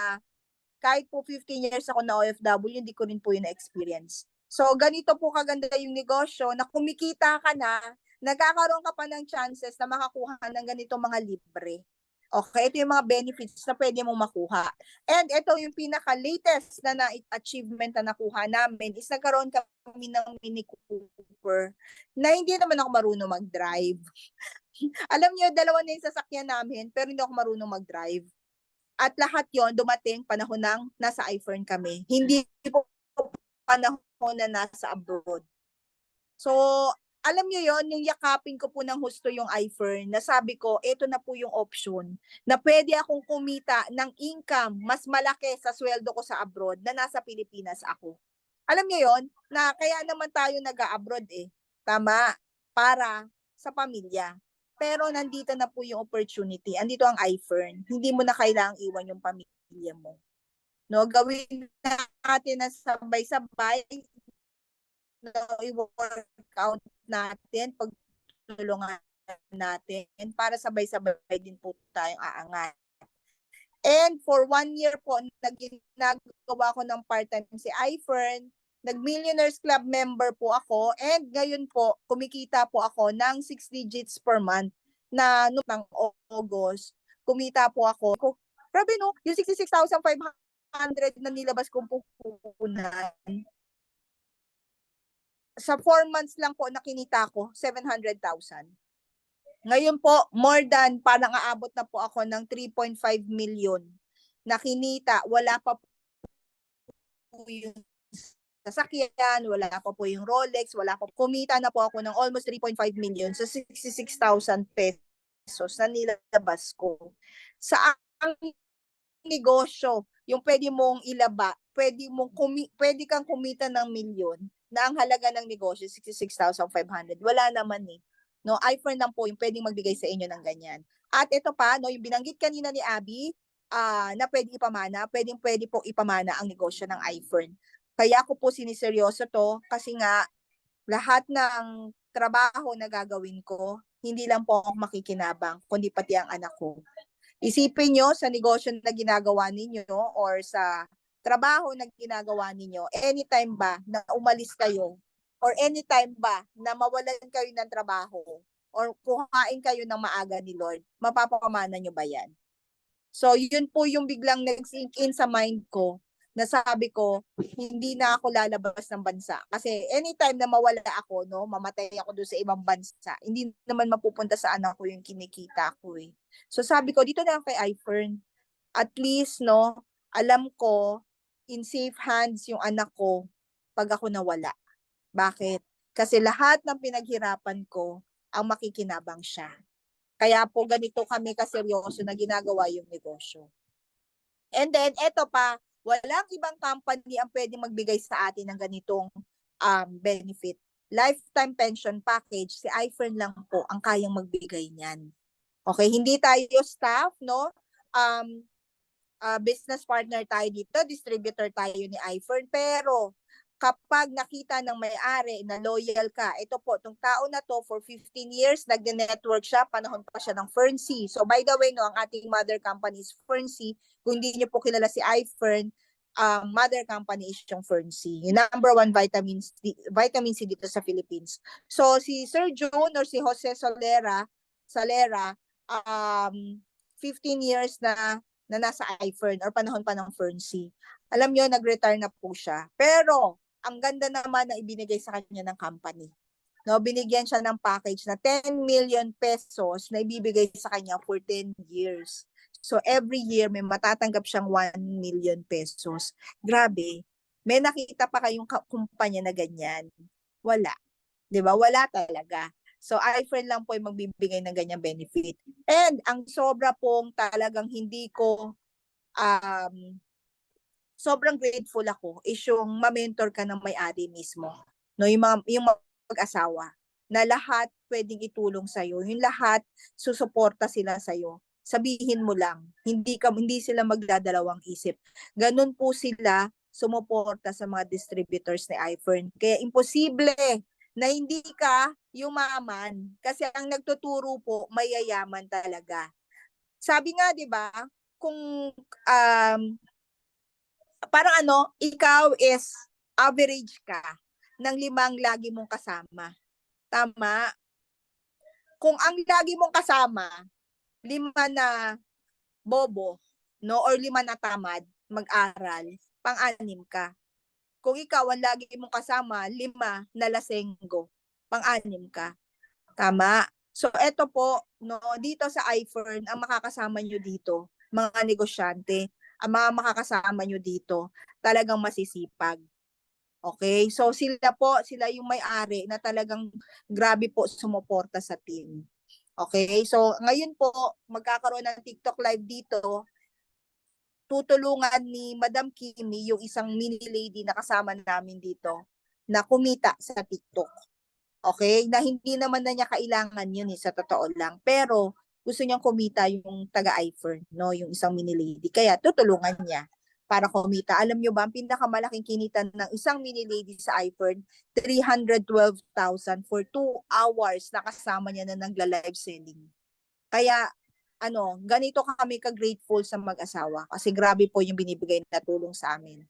kahit po 15 years ako na OFW, hindi ko rin po yun na-experience. So, ganito po kaganda yung negosyo na kumikita ka na, nagkakaroon ka pa ng chances na makakuha ng ganito mga libre. Okay, ito yung mga benefits na pwede mong makuha. And ito yung pinaka-latest na achievement na nakuha namin is nagkaroon kami ng Mini Cooper na hindi naman ako marunong mag-drive. Alam niyo, dalawa na yung sasakyan namin pero hindi ako marunong mag-drive. At lahat yon dumating panahon ng nasa iFern kami. Hindi po panahon na nasa abroad. So, alam niyo yon yung yakapin ko po ng husto yung iFern, na sabi ko, ito na po yung option na pwede akong kumita ng income mas malaki sa sweldo ko sa abroad na nasa Pilipinas ako. Alam niyo yon na kaya naman tayo nag-a-abroad tama, para sa pamilya. Pero nandito na po yung opportunity, andito ang iFern, hindi mo na kailangang iwan yung pamilya mo. No, gawin natin na sabay-sabay, no, i-workout natin, pagtulungan natin para sabay-sabay din po tayong aangat. And for 1 year po, nagginagawa ko ng part-time si iFern, nag-Millionaires Club member po ako, and ngayon po, kumikita po ako ng 6 digits per month na noong August, kumita po ako. Grabe no, yung 66,500 na nilabas kong puhunan, sa 4 months lang po nakinita ko 700,000. Ngayon po, more than, parang aabot na po ako ng 3.5 million na kinita. Wala pa po yung sasakyan, wala pa po yung Rolex, wala pa. Kumita na po ako ng almost 3.5 million sa 66,000 pesos na nilabas ko. Sa ang negosyo, yung pwede mong ilaba, pwede kang kumita ng milyon na ang halaga ng negosyo 66,500. Wala naman No, iFern lang po yung pwedeng magbigay sa inyo ng ganyan. At ito pa, no, yung binanggit kanina ni Abby, na pwede ipamana, pwede po ipamana ang negosyo ng iFern. Kaya ako po siniseryoso to kasi nga lahat ng trabaho na gagawin ko, hindi lang po ako makikinabang, kundi pati ang anak ko. Isipin nyo sa negosyo na ginagawa ninyo or sa trabaho na ginagawa ninyo, anytime ba na umalis kayo or anytime ba na mawalan kayo ng trabaho or kuhain kayo ng maaga ni Lord, mapapamana nyo ba yan? So, yun po yung biglang nag-sink in sa mind ko na sabi ko, hindi na ako lalabas ng bansa. Kasi anytime na mawala ako, no, mamatay ako doon sa ibang bansa, hindi naman mapupunta sa anak ko yung kinikita ko So sabi ko, dito na lang kay iFern. At least, no, alam ko, in safe hands yung anak ko pag ako nawala. Bakit? Kasi lahat ng pinaghirapan ko, ang makikinabang siya. Kaya po ganito kami kaseryoso na ginagawa yung negosyo. And then, eto pa, walang ibang company ang pwedeng magbigay sa atin ng ganitong benefit. Lifetime pension package, si iFern lang po ang kayang magbigay niyan. Okay, hindi tayo staff, no? Business partner tayo dito, distributor tayo ni iFern, pero kapag nakita ng may-ari na loyal ka, ito po, itong tao na to for 15 years, nag-network siya, panahon pa siya ng Fernsea. So by the way, no, ang ating mother company is Fernsea. Kung hindi niyo po kilala si iFern, mother company is yung Fernsea. Yung number 1 vitamin C dito sa Philippines. So si Sir June or si Jose Salera, 15 years na nasa iFern or panahon pa ng Fernsea. Alam niyo, nag-retire na po siya. Pero ang ganda naman na ibinigay sa kanya ng company. No, binigyan siya ng package na 10 million pesos na ibibigay sa kanya for 10 years. So every year may matatanggap siyang 1 million pesos. Grabe. May nakita pa kayong kumpanya na ganyan? Wala. 'Di ba? Wala talaga. So iFriend lang po ay magbibigay ng ganyang benefit. And ang sobra pong talagang hindi ko sobrang grateful ako is yung ma-mentor ka ng may-ari mismo. No, yung mag-asawa na lahat pwedeng itulong sa iyo. Yung lahat susuporta sila sa iyo. Sabihin mo lang, hindi sila magdadalawang isip. Ganun po sila sumuporta sa mga distributors ni iFern. Kaya imposible na hindi ka yumaman kasi ang nagtuturo po mayayaman talaga. Sabi nga, 'di ba, kung parang ikaw is average ka ng 5 lagi mong kasama. Tama? Kung ang lagi mong kasama, 5 na bobo, no? Or 5 na tamad, mag-aral, pang-anim ka. Kung ikaw ang lagi mong kasama, 5 na lasenggo, pang-anim ka. Tama? So, eto po, no, dito sa iFern, ang makakasama nyo dito, mga negosyante, ang mga makakasama nyo dito, talagang masisipag. Okay? So, sila yung may-ari na talagang grabe po sumuporta sa team. Okay? So, ngayon po, magkakaroon ng TikTok live dito. Tutulungan ni Madam Kimi, yung isang mini lady na kasama namin dito, na kumita sa TikTok. Okay? Na hindi naman na niya kailangan yun sa totoo lang. Pero, gusto niyang kumita yung taga-iFern, no? Yung isang mini lady. Kaya, tutulungan niya para kumita. Alam niyo ba, ang pinakamalaking kinita ng isang mini lady sa iFern, 312,000 for 2 hours na kasama niya na nagla-live selling. Kaya, ganito kami ka-grateful sa mag-asawa kasi grabe po yung binibigay na tulong sa amin.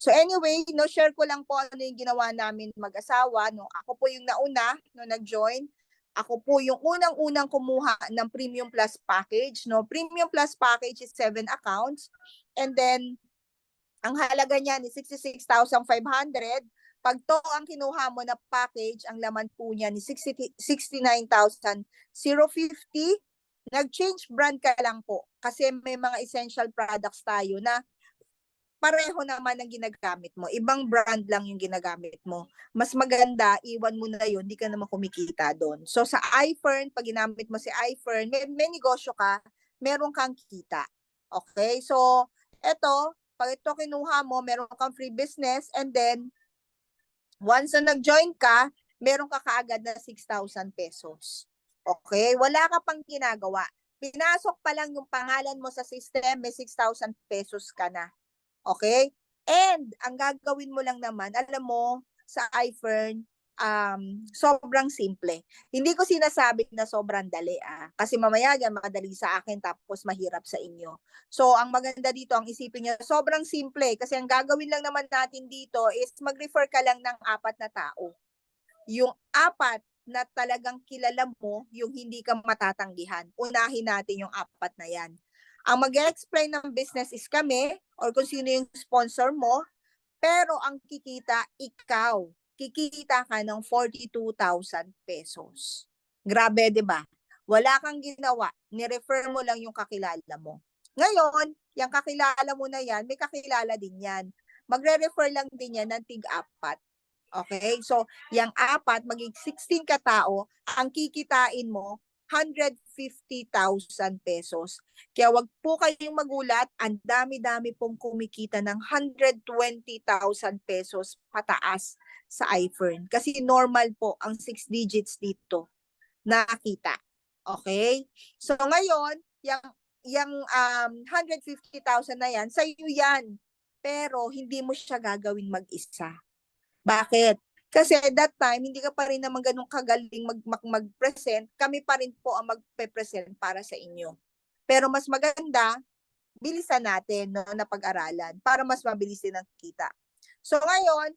So anyway, no, share ko lang po ano yung ginawa namin mag-asawa. No? Ako po yung nauna no, nag-join. Ako po yung unang-unang kumuha ng Premium Plus package. No? Premium Plus package is 7 accounts. And then, ang halaga niya is 66,500. Pag to ang kinuha mo na package, ang laman po niya ni 69,050. Nag-change brand ka lang po kasi may mga essential products tayo na pareho naman ang ginagamit mo. Ibang brand lang yung ginagamit mo. Mas maganda, iwan mo na yun, hindi ka naman kumikita doon. So sa iFern, pag ginamit mo si iFern, may negosyo ka, meron kang kita. Okay? So, pag ito kinuha mo, meron kang free business and then, once na nag-join ka, meron ka kaagad na 6,000 pesos. Okay? Wala ka pang ginagawa. Pinasok pa lang yung pangalan mo sa system, may 6,000 pesos ka na. Okay? And, ang gagawin mo lang naman, alam mo, sa iFern, sobrang simple. Hindi ko sinasabi na sobrang dali. Kasi mamaya yan, makadali sa akin, tapos mahirap sa inyo. So, ang maganda dito, ang isipin nyo, sobrang simple. Kasi ang gagawin lang naman natin dito is mag-refer ka lang ng 4 na tao. Yung 4 na talagang kilala mo, yung hindi ka matatanggihan. Unahin natin yung 4 na yan. Ang mag-explain ng business is kami or kung sino yung sponsor mo, pero ang kikita, ikaw. Kikita ka ng 42,000 pesos. Grabe, di ba? Wala kang ginawa. Ni-refer mo lang yung kakilala mo. Ngayon, yung kakilala mo na yan, may kakilala din yan. Magre-refer lang din yan ng tig-4. Okay? So, yung 4, maging 16 katao, ang kikitain mo, 150,000 pesos. Kaya wag po kayong magulat, ang dami-dami pong kumikita ng 120,000 pesos pataas sa iFern. Kasi normal po ang 6 digits dito nakita. Okay? So ngayon, yung 150,000 na yan, sa iyo yan. Pero hindi mo siya gagawin mag-isa. Bakit? Kasi at that time, hindi ka pa rin naman ganun kagaling mag-present. Kami pa rin po ang magpe-present para sa inyo. Pero mas maganda, bilisan natin no, na pag-aralan para mas mabilis din ang kita. So ngayon,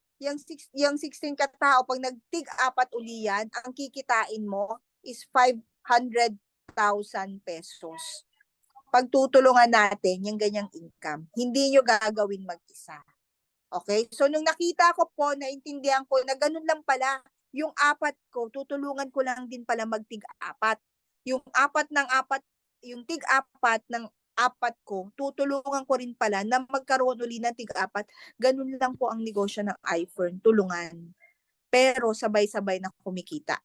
yung 16 katao, pag nagtig-apat uli yan, ang kikitain mo is 500,000 pesos. Pagtutulungan natin yung ganyang income. Hindi nyo gagawin mag-isa. Okay? So, nung nakita ko po, naintindihan ko na ganun lang pala, yung apat ko, tutulungan ko lang din pala magtig-apat. Yung yung tig-apat ng apat ko, tutulungan ko rin pala na magkaroon uli ng tig-apat. Ganun lang po ang negosyo ng iFern, tulungan. Pero sabay-sabay na kumikita.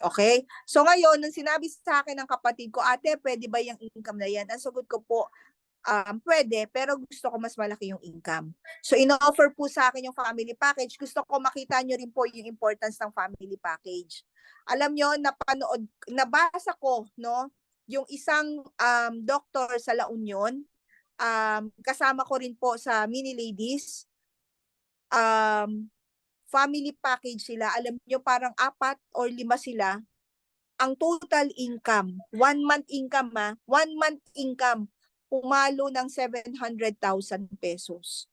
Okay? So ngayon, nung sinabi sa akin ng kapatid ko, ate, pwede ba yung income na yan? Ang sagot ko po, pwede, pero gusto ko mas malaki yung income. So ino-offer po sa akin yung family package. Gusto ko makita nyo rin po yung importance ng family package. Alam nyo, nabasa ko, no, yung isang doctor sa La Union, kasama ko rin po sa Mini Ladies, family package sila. Alam nyo, parang 4 or 5 sila. Ang total income, 1 month income 1 month income, pumalo ng 700,000 pesos.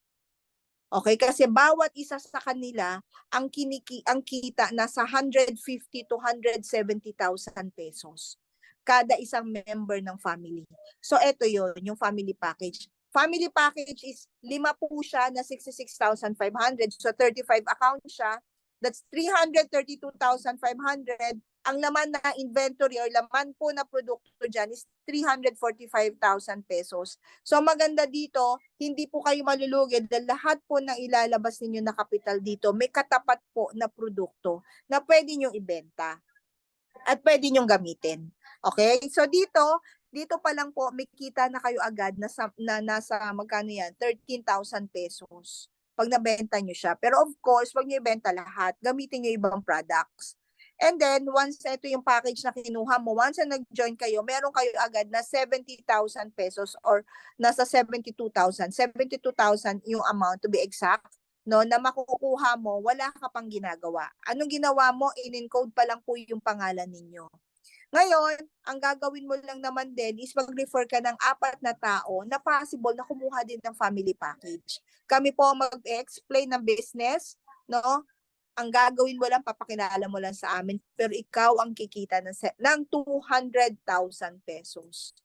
Okay, kasi bawat isa sa kanila, ang kita nasa 150 to 170,000 pesos. Kada isang member ng family. So, eto yon yung family package. Family package is 5 po siya na 66,500. So 35 account siya. That's 332,500. Ang laman na inventory or laman po na produkto dyan is 345,000 pesos. So maganda dito, hindi po kayo malulugi dahil lahat po ng ilalabas ninyo na kapital dito, may katapat po na produkto na pwede nyo ibenta at pwede nyo gamitin. Okay? So dito pa lang po, may kita na kayo agad na nasa magkano yan? 13,000 pesos pag nabenta nyo siya. Pero of course, wag nyo ibenta lahat. Gamitin nyo ibang products. And then, once ito yung package na kinuha mo, once na nag-join kayo, meron kayo agad na 70,000 pesos or nasa 72,000. 72,000 yung amount to be exact, no, na makukuha mo, wala ka pang ginagawa. Anong ginawa mo? In-encode pa lang po yung pangalan ninyo. Ngayon, ang gagawin mo lang naman din is mag-refer ka ng 4 na tao na possible na kumuha din ng family package. Kami po mag-explain ng business, no? Ang gagawin mo lang, papakilala mo lang sa amin, pero ikaw ang kikita ng 200,000 pesos.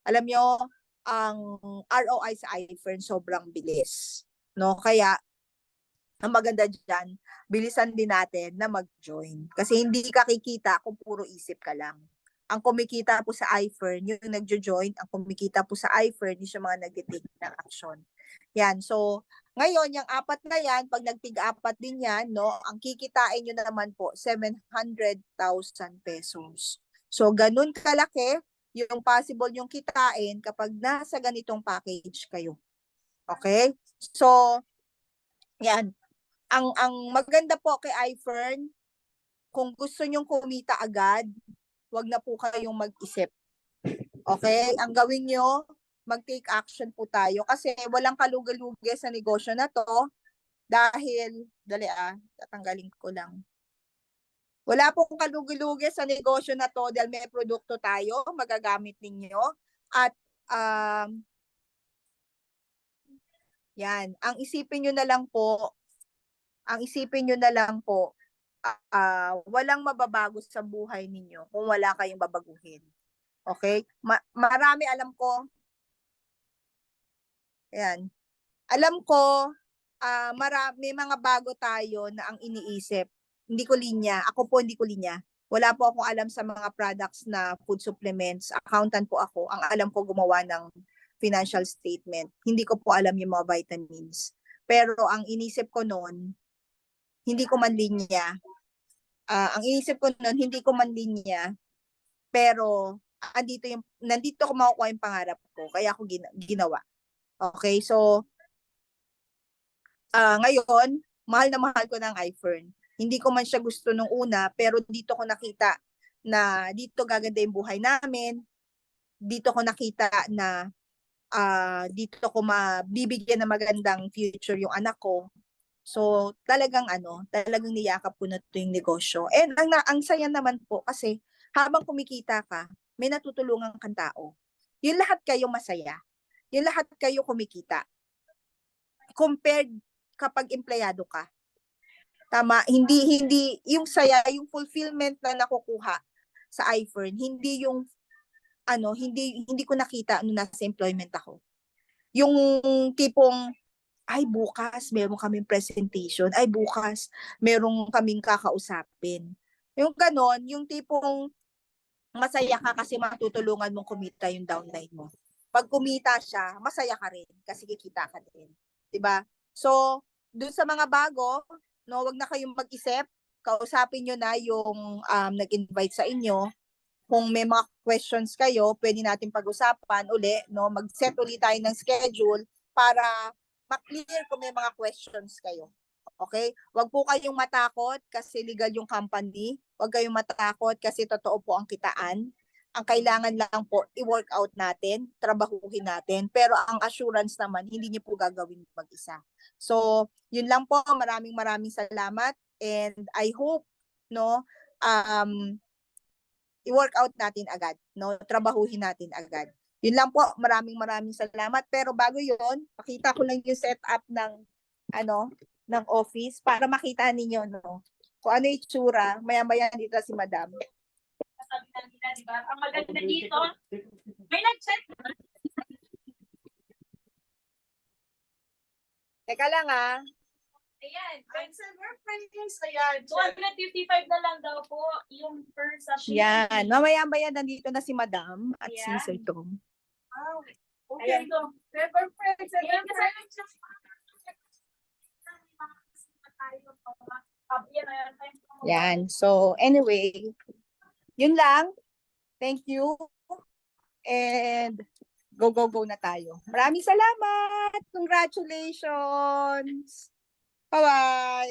Alam nyo, ang ROI sa iFern sobrang bilis, no? Kaya, ang maganda dyan, bilisan din natin na mag-join. Kasi hindi ka kikita kung puro isip ka lang. Ang kumikita po sa iFern, yung nagjo-join, ang kumikita po sa iFern, yung mga nag-take ng action. Yan, so, ngayon, yung 4 na yan, pag nagtig-4 din yan, no, ang kikitain nyo naman po, 700,000 pesos. So, ganun kalaki yung possible yung kitain kapag nasa ganitong package kayo. Okay? So, yan. Ang maganda po kay iFern, kung gusto nyong kumita agad, wag na po kayong mag-isip. Okay? Ang gawin nyo, mag-take action po tayo kasi walang kalugi-lugi sa negosyo na to dahil, tatanggalin ko lang. Wala pong kalugi-lugi sa negosyo na to dahil may produkto tayo, magagamit ninyo. At, yan, ang isipin nyo na lang po, walang mababago sa buhay ninyo kung wala kayong babaguhin. Okay? Marami alam ko. Ayan. Alam ko, may mga bago tayo na ang iniisip. Hindi ko linya. Ako po hindi ko linya. Wala po akong alam sa mga products na food supplements. Accountant po ako. Ang alam ko gumawa ng financial statement. Hindi ko po alam yung mga vitamins. Pero ang inisip ko noon, hindi ko man linya. Ang inisip ko noon, hindi ko man linya. Pero nandito ko makukuha yung pangarap ko. Kaya ako ginawa. Okay, so ngayon, mahal na mahal ko ng iFern. Hindi ko man siya gusto nung una, pero dito ko nakita na dito gaganda yung buhay namin. Dito ko nakita na dito ko mabibigyan ng magandang future yung anak ko. So, talagang talagang niyakap ko na ito yung negosyo. And ang saya naman po kasi habang kumikita ka, may natutulungan kang tao. Yung lahat kayo masaya. Yung lahat kayo kumikita. Compared kapag empleyado ka. Tama, hindi yung saya, yung fulfillment na nakukuha sa iFern, hindi yung hindi ko nakita nung nasa employment ako. Yung tipong ay bukas meron kaming presentation, ay bukas meron kaming kakausapin. Yung ganon, yung tipong masaya ka kasi matutulungan mong kumita yung downline mo. Pag kumita siya, masaya ka rin kasi kikita ka din. 'Di ba? So, dun sa mga bago, no, wag na kayong mag-isip, kausapin nyo na yung nag-invite sa inyo. Kung may mga questions kayo, pwede natin pag-usapan uli, no? Mag-set ulit tayo ng schedule para ma-clear kung may mga questions kayo. Okay? Wag po kayong matakot kasi legal yung company. Wag kayong matakot kasi totoo po ang kitaan. Ang kailangan lang po, i-work out natin, trabahuhin natin. Pero ang assurance naman, hindi niyo po gagawin mag-isa. So, yun lang po. Maraming salamat. And I hope, no, i-work out natin agad, no? Trabahuhin natin agad. Yun lang po. Maraming salamat. Pero bago yun, pakita ko lang yung setup ng ng office para makita ninyo, no, kung ano yung itsura. Maya-maya dito si Madam. Sabi na nila, di ba? Ang maganda dito, may nag-chat. Teka lang Ayan, silver frames, ayan. 255 na lang daw po yung per sachet. Yan. Mamaya-maya nandito na si Madam at si Yan. Sir Tom. Wow. Okay, ito. Silver frames. Ayan, Yan. So, anyway, yun lang. Thank you. And go na tayo. Maraming salamat. Congratulations. Bye-bye.